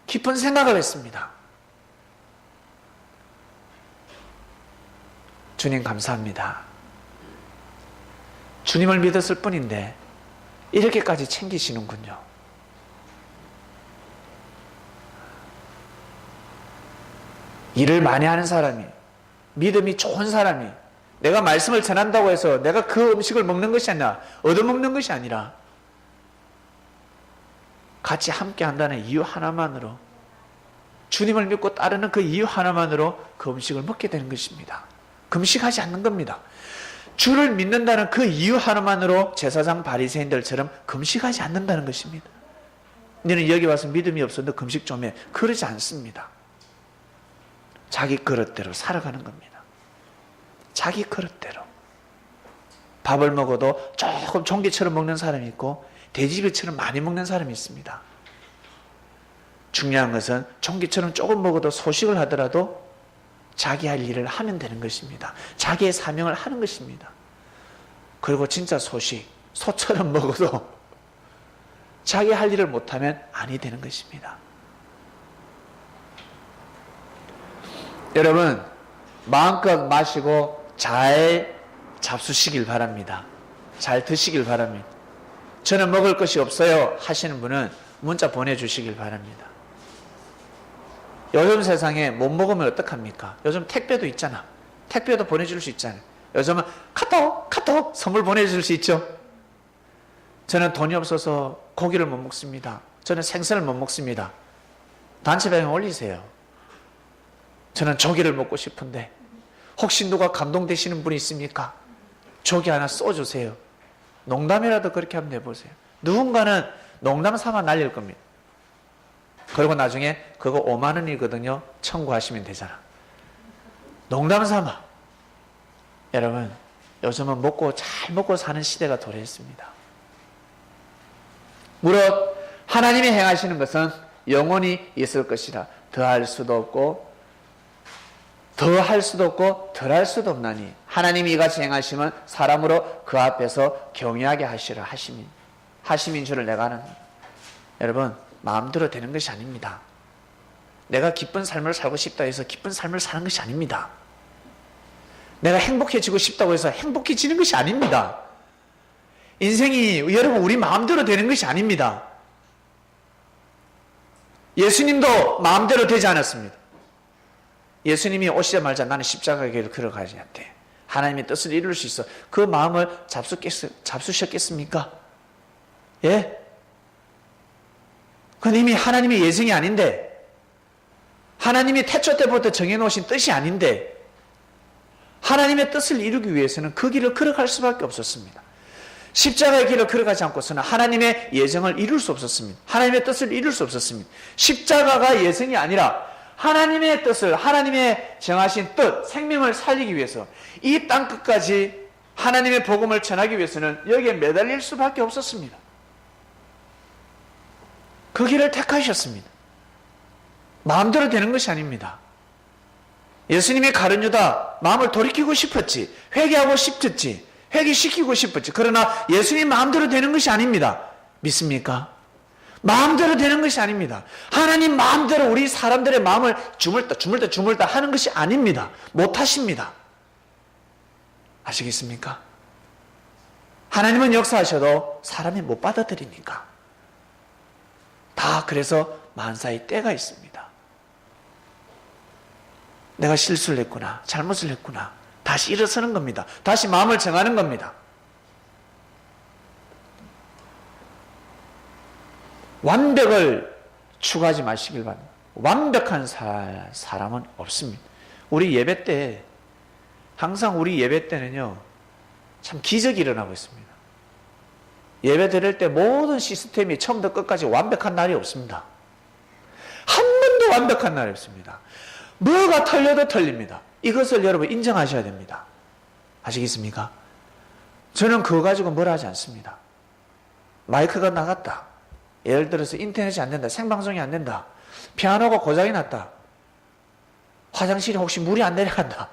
깊은 생각을 했습니다. 주님 감사합니다. 주님을 믿었을 뿐인데 이렇게까지 챙기시는군요. 일을 많이 하는 사람이, 믿음이 좋은 사람이, 내가 말씀을 전한다고 해서 내가 그 음식을 먹는 것이 아니라, 얻어먹는 것이 아니라, 같이 함께 한다는 이유 하나만으로, 주님을 믿고 따르는 그 이유 하나만으로 그 음식을 먹게 되는 것입니다. 금식하지 않는 겁니다. 주를 믿는다는 그 이유 하나만으로 제사장 바리새인들처럼 금식하지 않는다는 것입니다. 너는 여기 와서 믿음이 없어, 너 금식 좀 해. 그러지 않습니다. 자기 그릇대로 살아가는 겁니다. 자기 그릇대로. 밥을 먹어도 조금 종기처럼 먹는 사람이 있고 돼지비처럼 많이 먹는 사람이 있습니다. 중요한 것은 종기처럼 조금 먹어도 소식을 하더라도 자기 할 일을 하면 되는 것입니다. 자기의 사명을 하는 것입니다. 그리고 진짜 소처럼 먹어도 자기 할 일을 못하면 아니 되는 것입니다. 여러분 마음껏 마시고 잘 잡수시길 바랍니다. 잘 드시길 바랍니다. 저는 먹을 것이 없어요 하시는 분은 문자 보내주시길 바랍니다. 요즘 세상에 못 먹으면 어떡합니까? 요즘 택배도 있잖아. 택배도 보내줄 수 있잖아요. 요즘은 카톡 선물 보내줄 수 있죠. 저는 돈이 없어서 고기를 못 먹습니다. 저는 생선을 못 먹습니다. 단체방에 올리세요. 저는 조기를 먹고 싶은데 혹시 누가 감동되시는 분이 있습니까? 조기 하나 쏘주세요. 농담이라도 그렇게 한번 해보세요. 누군가는 농담 삼아 날릴 겁니다. 그리고 나중에 그거 5만 원이거든요. 청구하시면 되잖아. 농담 삼아. 여러분 요즘은 잘 먹고 사는 시대가 도래했습니다. 무릇 하나님이 행하시는 것은 영원히 있을 것이라 더할 수도 없고 덜할 수도 없나니 하나님이 이같이 행하시면 사람으로 그 앞에서 경외하게 하시라 하심인 줄을 내가 아노니. 여러분 마음대로 되는 것이 아닙니다. 내가 기쁜 삶을 살고 싶다 해서 기쁜 삶을 사는 것이 아닙니다. 내가 행복해지고 싶다고 해서 행복해지는 것이 아닙니다. 인생이 여러분 우리 마음대로 되는 것이 아닙니다. 예수님도 마음대로 되지 않았습니다. 예수님이 오시자마자 나는 십자가의 길을 걸어가야 돼. 하나님의 뜻을 이룰 수 있어. 그 마음을 잡수셨겠습니까? 예? 그건 이미 하나님의 예정이 아닌데, 하나님이 태초 때부터 정해놓으신 뜻이 아닌데, 하나님의 뜻을 이루기 위해서는 그 길을 걸어갈 수밖에 없었습니다. 십자가의 길을 걸어가지 않고서는 하나님의 예정을 이룰 수 없었습니다. 하나님의 뜻을 이룰 수 없었습니다. 십자가가 예정이 아니라 하나님의 뜻을, 하나님의 정하신 뜻, 생명을 살리기 위해서 이 땅끝까지 하나님의 복음을 전하기 위해서는 여기에 매달릴 수밖에 없었습니다. 그 길을 택하셨습니다. 마음대로 되는 것이 아닙니다. 예수님이 가룟 유다 마음을 돌이키고 싶었지, 회개하고 싶었지, 회개시키고 싶었지. 그러나 예수님 마음대로 되는 것이 아닙니다. 믿습니까? 마음대로 되는 것이 아닙니다. 하나님 마음대로 우리 사람들의 마음을 주물다 하는 것이 아닙니다. 못하십니다. 아시겠습니까? 하나님은 역사하셔도 사람이 못 받아들이니까. 다 그래서 만사의 때가 있습니다. 내가 실수를 했구나, 잘못을 했구나, 다시 일어서는 겁니다. 다시 마음을 정하는 겁니다. 완벽을 추구하지 마시길 바랍니다. 완벽한 사람은 없습니다. 우리 예배 때, 항상 우리 예배 때는요, 참 기적이 일어나고 있습니다. 예배 드릴 때 모든 시스템이 처음부터 끝까지 완벽한 날이 없습니다. 한 번도 완벽한 날이 없습니다. 뭐가 털려도 털립니다. 이것을 여러분 인정하셔야 됩니다. 아시겠습니까? 저는 그거 가지고 뭐라 하지 않습니다. 마이크가 나갔다, 예를 들어서 인터넷이 안 된다, 생방송이 안 된다, 피아노가 고장이 났다, 화장실에 혹시 물이 안 내려간다,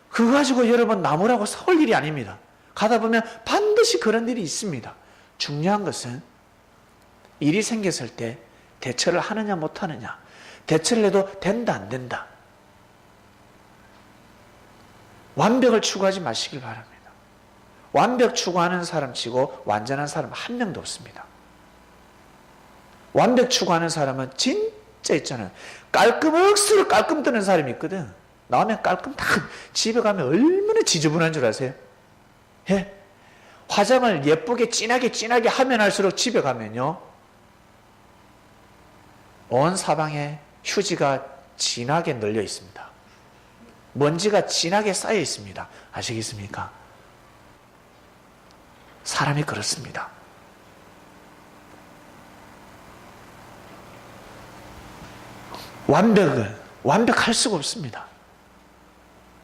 그거 가지고 여러분 나무라고 서울 일이 아닙니다. 가다 보면 반드시 그런 일이 있습니다. 중요한 것은 일이 생겼을 때 대처를 하느냐 못하느냐, 대처를 해도 된다 안 된다. 완벽을 추구하지 마시길 바랍니다. 완벽 추구하는 사람 치고 완전한 사람 한 명도 없습니다. 완벽 추구하는 사람은 진짜 있잖아요. 억수로 깔끔 뜨는 사람이 있거든. 나오면 깔끔 딱, 집에 가면 얼마나 지저분한 줄 아세요? 예? 화장을 예쁘게 진하게 하면 할수록 집에 가면요, 온 사방에 휴지가 진하게 널려 있습니다. 먼지가 진하게 쌓여 있습니다. 아시겠습니까? 사람이 그렇습니다. 완벽할 수가 없습니다.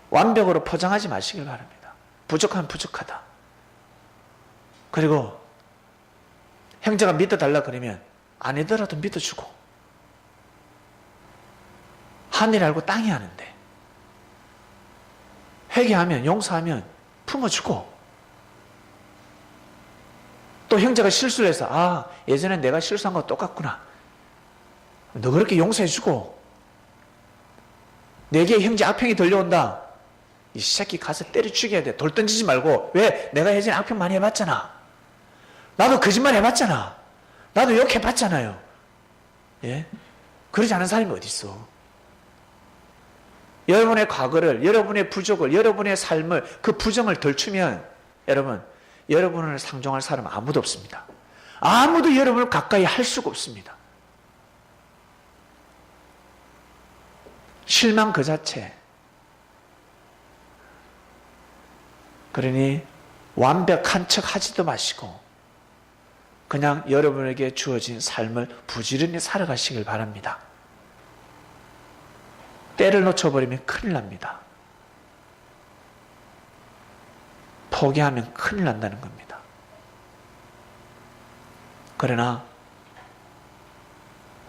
완벽으로 포장하지 마시길 바랍니다. 부족하면 부족하다. 그리고 형제가 믿어달라 그러면 아니더라도 믿어주고, 하늘 알고 땅이 아는데 회개하면, 용서하면 품어주고, 또 형제가 실수를 해서 예전에 내가 실수한 거 똑같구나, 너 그렇게 용서해주고, 내게 형제 악평이 들려온다. 이 새끼 가서 때려 죽여야 돼. 돌 던지지 말고. 왜? 내가 예전에 악평 많이 해봤잖아. 나도 거짓말 해봤잖아. 나도 욕해봤잖아요. 예? 그러지 않은 사람이 어디 있어? 여러분의 과거를, 여러분의 부족을, 여러분의 삶을, 그 부정을 덜추면 여러분, 여러분을 상종할 사람은 아무도 없습니다. 아무도 여러분을 가까이 할 수가 없습니다. 실망 그 자체. 그러니 완벽한 척 하지도 마시고 그냥 여러분에게 주어진 삶을 부지런히 살아가시길 바랍니다. 때를 놓쳐버리면 큰일 납니다. 포기하면 큰일 난다는 겁니다. 그러나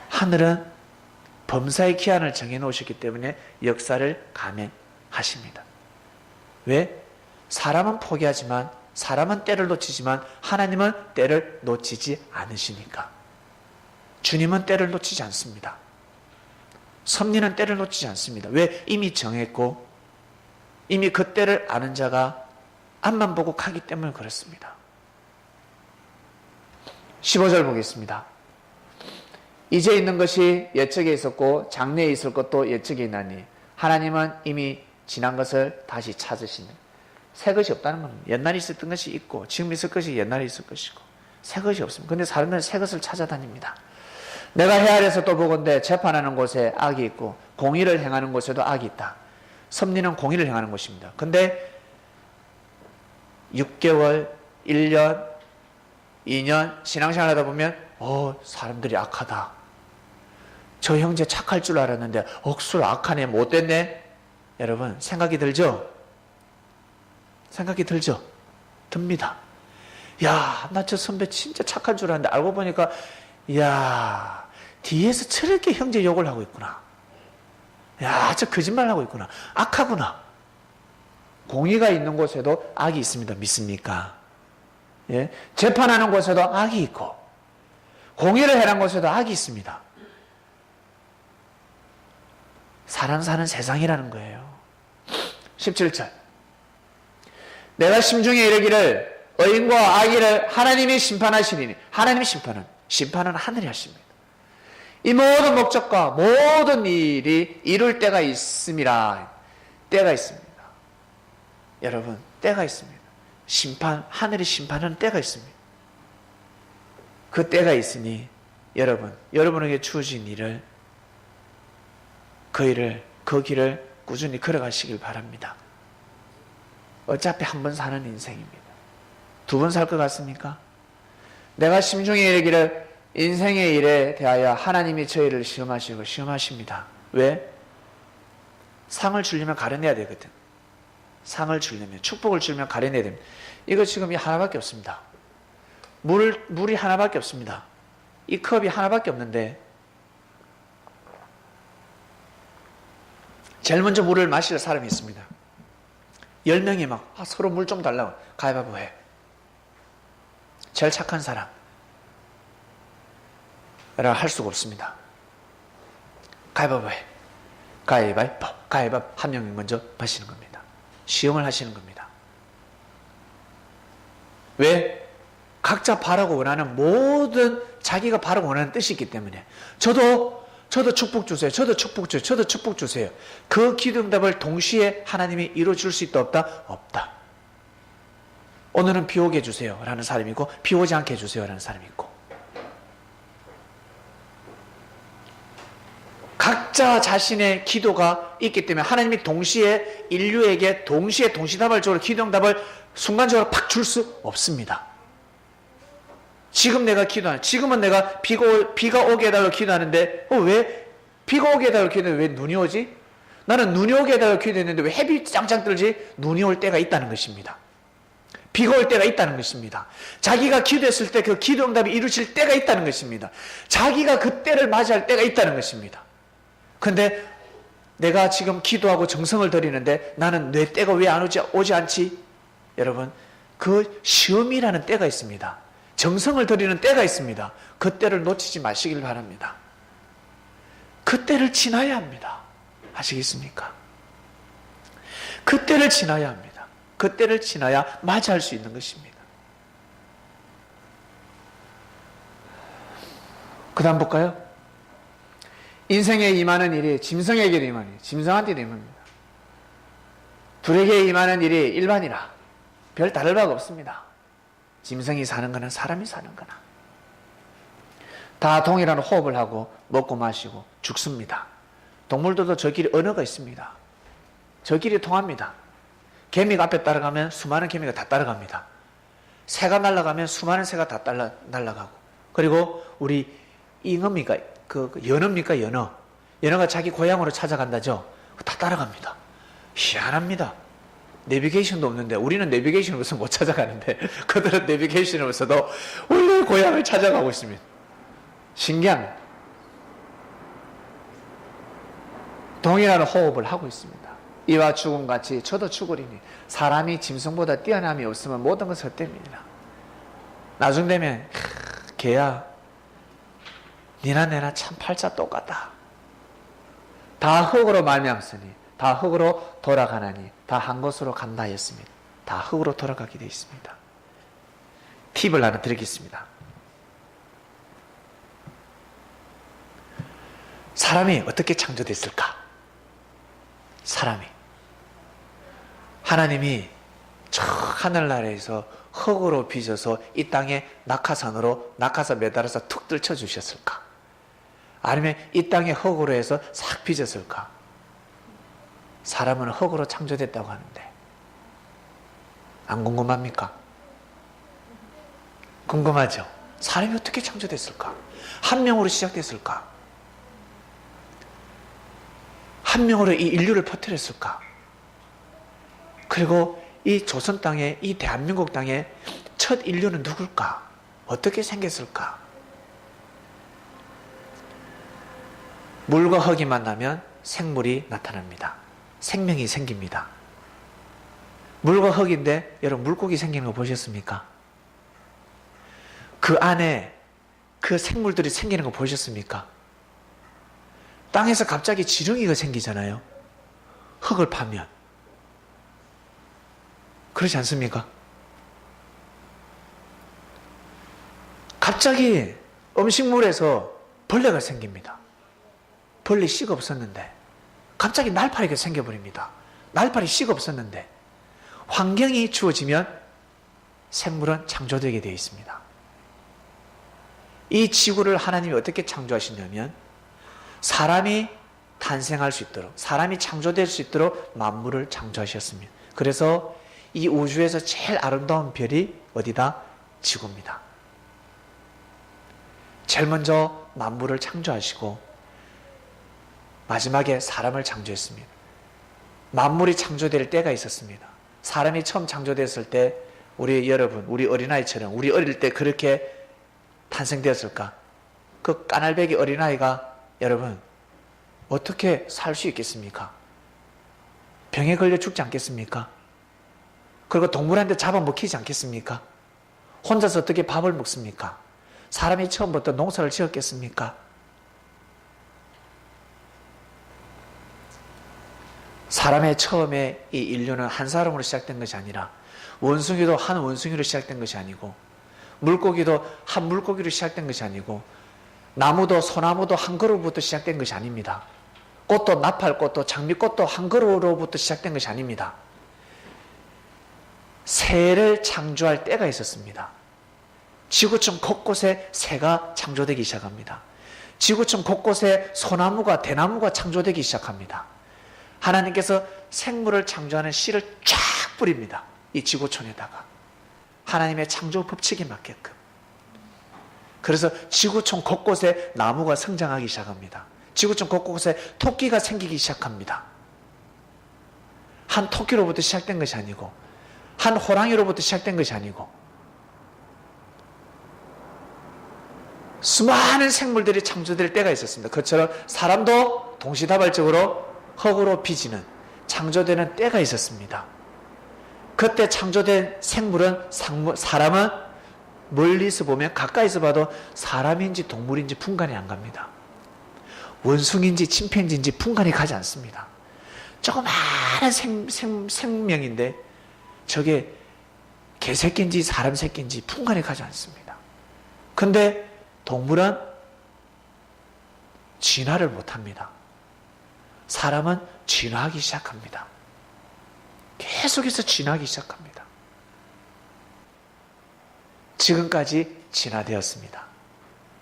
하늘은 범사의 기한을 정해놓으셨기 때문에 역사를 감행하십니다. 왜? 사람은 포기하지만, 사람은 때를 놓치지만 하나님은 때를 놓치지 않으시니까. 주님은 때를 놓치지 않습니다. 섭리는 때를 놓치지 않습니다. 왜? 이미 정했고 이미 그 때를 아는 자가 앞만 보고 가기 때문에 그렇습니다. 15절 보겠습니다. 이제 있는 것이 옛적에 있었고 장래에 있을 것도 옛적에 있나니 하나님은 이미 지난 것을 다시 찾으시는, 새 것이 없다는 겁니다. 옛날에 있었던 것이 있고 지금 있을 것이 옛날에 있을 것이고 새 것이 없습니다. 그런데 사람들은 새 것을 찾아다닙니다. 내가 해 아래에서 또 보건대 재판하는 곳에 악이 있고 공의를 행하는 곳에도 악이 있다. 섭리는 공의를 행하는 곳입니다. 근데 6개월, 1년, 2년 신앙생활 하다 보면 사람들이 악하다. 저 형제 착할 줄 알았는데 억수로 악하네, 못됐네. 여러분 생각이 들죠? 생각이 들죠? 듭니다. 야, 나 저 선배 진짜 착한 줄 알았는데 알고 보니까 야, 뒤에서 저렇게 형제 욕을 하고 있구나. 야, 저 거짓말 하고 있구나. 악하구나. 공의가 있는 곳에도 악이 있습니다. 믿습니까? 예? 재판하는 곳에도 악이 있고 공의를 해란 곳에도 악이 있습니다. 사람 사는 세상이라는 거예요. 17절. 내가 심중에 이르기를 의인과 악의를 하나님이 심판하시리니, 하나님이 심판은 하늘이 하십니다. 이 모든 목적과 모든 일이 이룰 때가 있음이라. 때가 있습니다. 여러분, 때가 있습니다. 하늘이 심판하는 때가 있습니다. 그 때가 있으니 여러분에게 주어진 일을, 그 길을 꾸준히 걸어가시길 바랍니다. 어차피 한 번 사는 인생입니다. 두 번 살 것 같습니까? 내가 심중에 이르기를 인생의 일에 대하여 하나님이 저희를 시험하십니다. 왜? 상을 주려면 가려내야 되거든. 상을 주려면, 축복을 주려면 가려내야 됩니다. 이거 지금 하나밖에 없습니다. 물이 하나밖에 없습니다. 이 컵이 하나밖에 없는데 제일 먼저 물을 마실 사람이 있습니다. 10명이 막 서로 물 좀 달라고 가위바위보 해. 제일 착한 사람 라 할 수가 없습니다. 가위바위보 해. 가위바위보. 한 명이 먼저 마시는 겁니다. 시험을 하시는 겁니다. 왜? 각자 바라고 원하는 모든, 자기가 바라고 원하는 뜻이 있기 때문에 저도 축복 주세요. 저도 축복 주세요. 저도 축복 주세요. 그 기도응답을 동시에 하나님이 이루어줄 수 있다 없다? 없다. 오늘은 비 오게 해주세요 라는 사람이 있고 비 오지 않게 해주세요 라는 사람이 있고, 각자 자신의 기도가 있기 때문에 하나님이 동시에 인류에게 동시다발적으로 기도응답을 순간적으로 팍 줄 수 없습니다. 지금 내가 기도하는, 지금은 내가 비가 오게 해달라고 기도하는데 왜 비가 오게 해달라고 기도했는데 왜 눈이 오지? 나는 눈이 오게 해달라고 기도했는데 왜 햇빛이 짱짱 들지? 눈이 올 때가 있다는 것입니다. 비가 올 때가 있다는 것입니다. 자기가 기도했을 때 그 기도응답이 이루어질 때가 있다는 것입니다. 자기가 그 때를 맞이할 때가 있다는 것입니다. 근데 내가 지금 기도하고 정성을 들이는데 나는 내 때가 왜 안 오지 않지? 여러분, 그 시험이라는 때가 있습니다. 정성을 들이는 때가 있습니다. 그 때를 놓치지 마시길 바랍니다. 그 때를 지나야 합니다. 아시겠습니까? 그때를 지나야 합니다. 그때를 지나야 맞이할 수 있는 것입니다. 그 다음 볼까요? 인생에 임하는 일이 짐승에게 임하니 짐승한테 임합니다. 둘에게 임하는 일이 일반이라 별 다를 바가 없습니다. 짐승이 사는 거나 사람이 사는 거나 다 동일한 호흡을 하고 먹고 마시고 죽습니다. 동물들도 저끼리 언어가 있습니다. 저끼리 통합니다. 개미가 앞에 따라가면 수많은 개미가 다 따라갑니다. 새가 날아가면 수많은 새가 다 날아가고, 그리고 우리 잉어입니까? 연어입니까? 연어가 자기 고향으로 찾아간다죠? 다 따라갑니다. 희한합니다. 내비게이션도 없는데, 우리는 내비게이션을 없어서 못 찾아가는데 그들은 내비게이션을 없어도 원래 고향을 찾아가고 있습니다. 신기한 동일한 호흡을 하고 있습니다. 이와 죽음같이 저도 죽으리니 사람이 짐승보다 뛰어남이 없으면 모든 것을 헛됩니다. 나중 되면 걔야 니나 내나 참 팔자 똑같다. 다 흙으로 말미암으니 다 흙으로 돌아가나니 다 한 곳으로 간다 했습니다. 다 흙으로 돌아가게 되어 있습니다. 팁을 하나 드리겠습니다. 사람이 어떻게 창조됐을까? 사람이 하나님이 저 하늘나라에서 흙으로 빚어서 이 땅에 낙하산 매달아서 툭 떨쳐 주셨을까? 아니면 이 땅에 흙으로 해서 싹 빚었을까? 사람은 흙으로 창조됐다고 하는데 안 궁금합니까? 궁금하죠? 사람이 어떻게 창조됐을까? 한 명으로 시작됐을까? 한 명으로 이 인류를 퍼뜨렸을까? 그리고 이 조선 땅에, 이 대한민국 땅에 첫 인류는 누굴까? 어떻게 생겼을까? 물과 흙이 만나면 생물이 나타납니다. 생명이 생깁니다. 물과 흙인데 여러분 물고기 생기는 거 보셨습니까? 그 안에 그 생물들이 생기는 거 보셨습니까? 땅에서 갑자기 지렁이가 생기잖아요. 흙을 파면. 그렇지 않습니까? 갑자기 음식물에서 벌레가 생깁니다. 벌레 씨가 없었는데 갑자기 날파리가 생겨버립니다. 날파리 씨가 없었는데 환경이 주어지면 생물은 창조되게 되어 있습니다. 이 지구를 하나님이 어떻게 창조하시냐면 사람이 탄생할 수 있도록, 사람이 창조될 수 있도록 만물을 창조하셨습니다. 그래서 이 우주에서 제일 아름다운 별이 어디다? 지구입니다. 제일 먼저 만물을 창조하시고 마지막에 사람을 창조했습니다. 만물이 창조될 때가 있었습니다. 사람이 처음 창조됐을 때 우리 여러분, 우리 어린아이처럼 우리 어릴 때 그렇게 탄생되었을까? 그 까날배기 어린아이가 여러분 어떻게 살 수 있겠습니까? 병에 걸려 죽지 않겠습니까? 그리고 동물한테 잡아먹히지 않겠습니까? 혼자서 어떻게 밥을 먹습니까? 사람이 처음부터 농사를 지었겠습니까? 사람의 처음에 이 인류는 한 사람으로 시작된 것이 아니라 원숭이도 한 원숭이로 시작된 것이 아니고 물고기도 한 물고기로 시작된 것이 아니고 나무도 소나무도 한 그루부터 시작된 것이 아닙니다. 꽃도 나팔꽃도 장미꽃도 한 그루로부터 시작된 것이 아닙니다. 새를 창조할 때가 있었습니다. 지구촌 곳곳에 새가 창조되기 시작합니다. 지구촌 곳곳에 소나무가 대나무가 창조되기 시작합니다. 하나님께서 생물을 창조하는 씨를 쫙 뿌립니다. 이 지구촌에다가 하나님의 창조 법칙에 맞게끔. 그래서 지구촌 곳곳에 나무가 성장하기 시작합니다. 지구촌 곳곳에 토끼가 생기기 시작합니다. 한 토끼로부터 시작된 것이 아니고 한 호랑이로부터 시작된 것이 아니고 수많은 생물들이 창조될 때가 있었습니다. 그처럼 사람도 동시다발적으로 흙으로 빚어지는 창조되는 때가 있었습니다. 그때 창조된 생물은 사람은 멀리서 보면 가까이서 봐도 사람인지 동물인지 분간이 안 갑니다. 원숭인지 침팬지인지 분간이 가지 않습니다. 조그마한 생명인데 저게 개새끼인지 사람 새끼인지 분간이 가지 않습니다. 근데 동물은 진화를 못합니다. 사람은 진화하기 시작합니다. 계속해서 진화하기 시작합니다. 지금까지 진화되었습니다.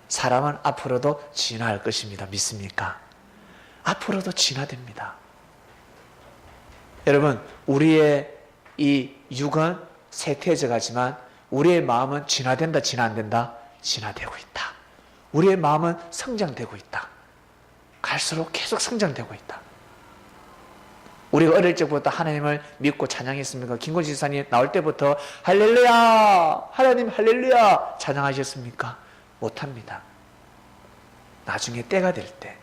사람은 앞으로도 진화할 것입니다. 믿습니까? 앞으로도 진화됩니다. 여러분, 우리의 이 육은 쇠퇴해져 가지만 우리의 마음은 진화된다, 진화 안 된다? 진화되고 있다. 우리의 마음은 성장되고 있다. 갈수록 계속 성장되고 있다. 우리가 어릴 적부터 하나님을 믿고 찬양했습니까? 김건지 지사님 나올 때부터 할렐루야, 하나님 할렐루야 찬양하셨습니까? 못합니다. 나중에 때가 될 때,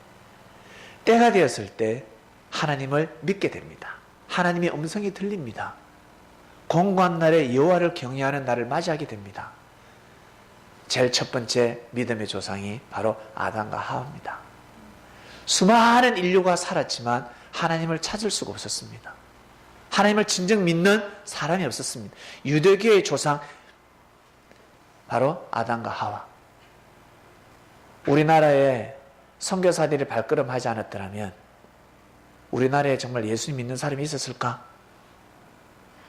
때가 되었을 때 하나님을 믿게 됩니다. 하나님의 음성이 들립니다. 공고한 날에 여호와를 경외하는 날을 맞이하게 됩니다. 제일 첫 번째 믿음의 조상이 바로 아담과 하와입니다. 수많은 인류가 살았지만 하나님을 찾을 수가 없었습니다. 하나님을 진정 믿는 사람이 없었습니다. 유대교의 조상 바로 아담과 하와. 우리나라에 선교사들이 발걸음하지 않았더라면 우리나라에 정말 예수님 믿는 사람이 있었을까?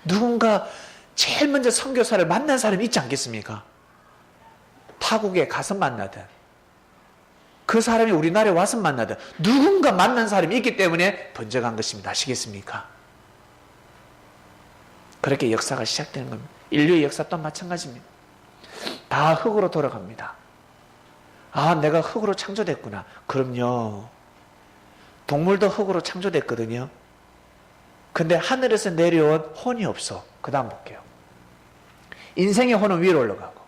누군가 제일 먼저 선교사를 만난 사람이 있지 않겠습니까? 타국에 가서 만나든 그 사람이 우리나라에 와서 만나든 누군가 만난 사람이 있기 때문에 번져간 것입니다. 아시겠습니까? 그렇게 역사가 시작되는 겁니다. 인류의 역사 또한 마찬가지입니다. 다 흙으로 돌아갑니다. 아, 내가 흙으로 창조됐구나. 그럼요. 동물도 흙으로 창조됐거든요. 근데 하늘에서 내려온 혼이 없어. 그 다음 볼게요. 인생의 혼은 위로 올라가고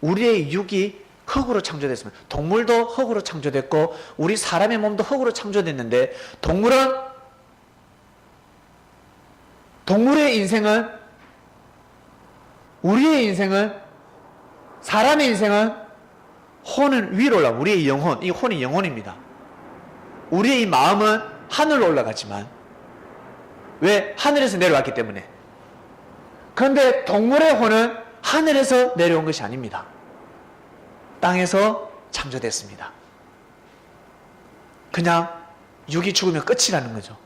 우리의 육이 흙으로 창조됐습니다. 동물도 흙으로 창조됐고 우리 사람의 몸도 흙으로 창조됐는데 동물의 인생은, 우리의 인생은, 사람의 인생은 혼은 위로 올라가. 우리의 영혼, 이 혼이 영혼입니다. 우리의 이 마음은 하늘로 올라가지만 왜? 하늘에서 내려왔기 때문에. 그런데 동물의 혼은 하늘에서 내려온 것이 아닙니다. 땅에서 창조됐습니다. 그냥 육이 죽으면 끝이라는 거죠.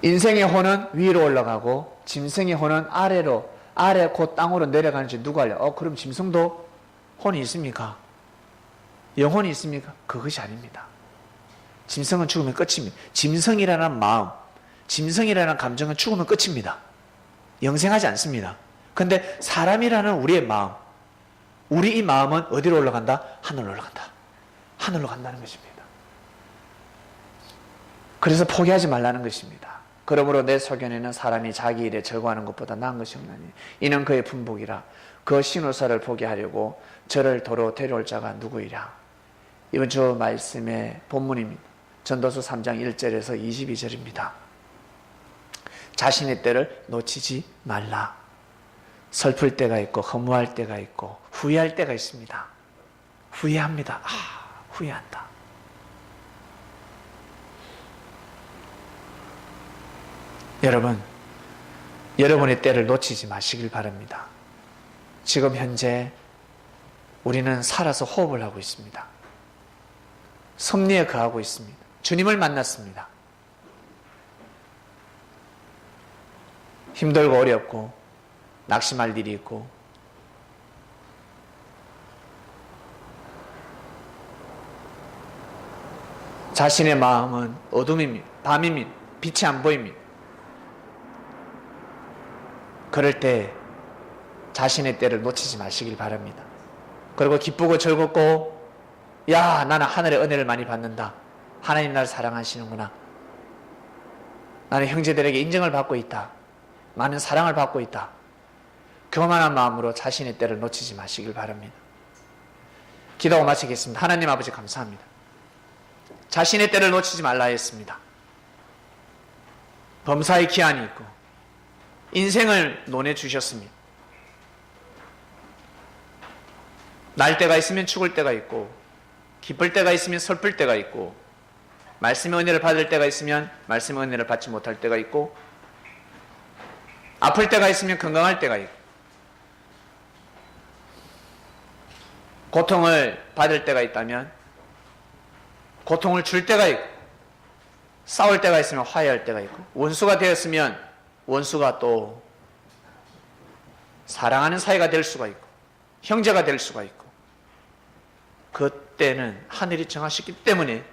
인생의 혼은 위로 올라가고 짐승의 혼은 아래 곧 땅으로 내려가는지 누가 알려? 그럼 짐승도 혼이 있습니까? 영혼이 있습니까? 그것이 아닙니다. 짐승은 죽으면 끝입니다. 짐승이라는 마음, 짐승이라는 감정은 죽으면 끝입니다. 영생하지 않습니다. 근데 사람이라는 우리의 마음, 우리 이 마음은 어디로 올라간다? 하늘로 올라간다. 하늘로 간다는 것입니다. 그래서 포기하지 말라는 것입니다. 그러므로 내 소견에는 사람이 자기 일에 절거하는 것보다 나은 것이 없나니 이는 그의 분복이라. 그 신우사를 포기하려고 저를 도로 데려올 자가 누구이랴. 이번 주 말씀의 본문입니다. 전도서 3장 1절에서 22절입니다. 자신의 때를 놓치지 말라. 슬플 때가 있고 허무할 때가 있고 후회할 때가 있습니다. 후회합니다. 후회한다. 여러분, 여러분의 때를 놓치지 마시길 바랍니다. 지금 현재 우리는 살아서 호흡을 하고 있습니다. 섭리에 거하고 있습니다. 주님을 만났습니다. 힘들고 어렵고 낙심할 일이 있고 자신의 마음은 어둠입니다. 밤입니다. 빛이 안 보입니다. 그럴 때 자신의 때를 놓치지 마시길 바랍니다. 그리고 기쁘고 즐겁고 야, 나는 하늘의 은혜를 많이 받는다. 하나님 나를 사랑하시는구나. 나는 형제들에게 인정을 받고 있다. 많은 사랑을 받고 있다. 교만한 마음으로 자신의 때를 놓치지 마시길 바랍니다. 기도하고 마치겠습니다. 하나님 아버지 감사합니다. 자신의 때를 놓치지 말라 했습니다. 범사의 기한이 있고 인생을 논해 주셨습니다. 날 때가 있으면 죽을 때가 있고, 기쁠 때가 있으면 슬플 때가 있고, 말씀의 은혜를 받을 때가 있으면 말씀의 은혜를 받지 못할 때가 있고, 아플 때가 있으면 건강할 때가 있고, 고통을 받을 때가 있다면 고통을 줄 때가 있고, 싸울 때가 있으면 화해할 때가 있고, 원수가 되었으면 원수가 또 사랑하는 사이가 될 수가 있고, 형제가 될 수가 있고, 그때는 하늘이 정하셨기 때문에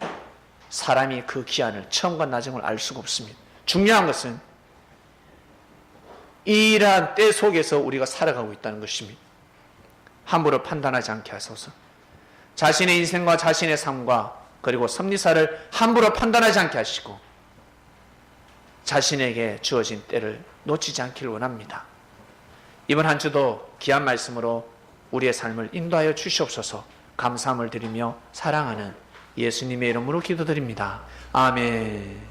사람이 그 기한을, 처음과 나중을 알 수가 없습니다. 중요한 것은 이러한 때 속에서 우리가 살아가고 있다는 것입니다. 함부로 판단하지 않게 하소서. 자신의 인생과 자신의 삶과 그리고 섭리사를 함부로 판단하지 않게 하시고 자신에게 주어진 때를 놓치지 않기를 원합니다. 이번 한 주도 귀한 말씀으로 우리의 삶을 인도하여 주시옵소서. 감사함을 드리며 사랑하는 예수님의 이름으로 기도드립니다. 아멘.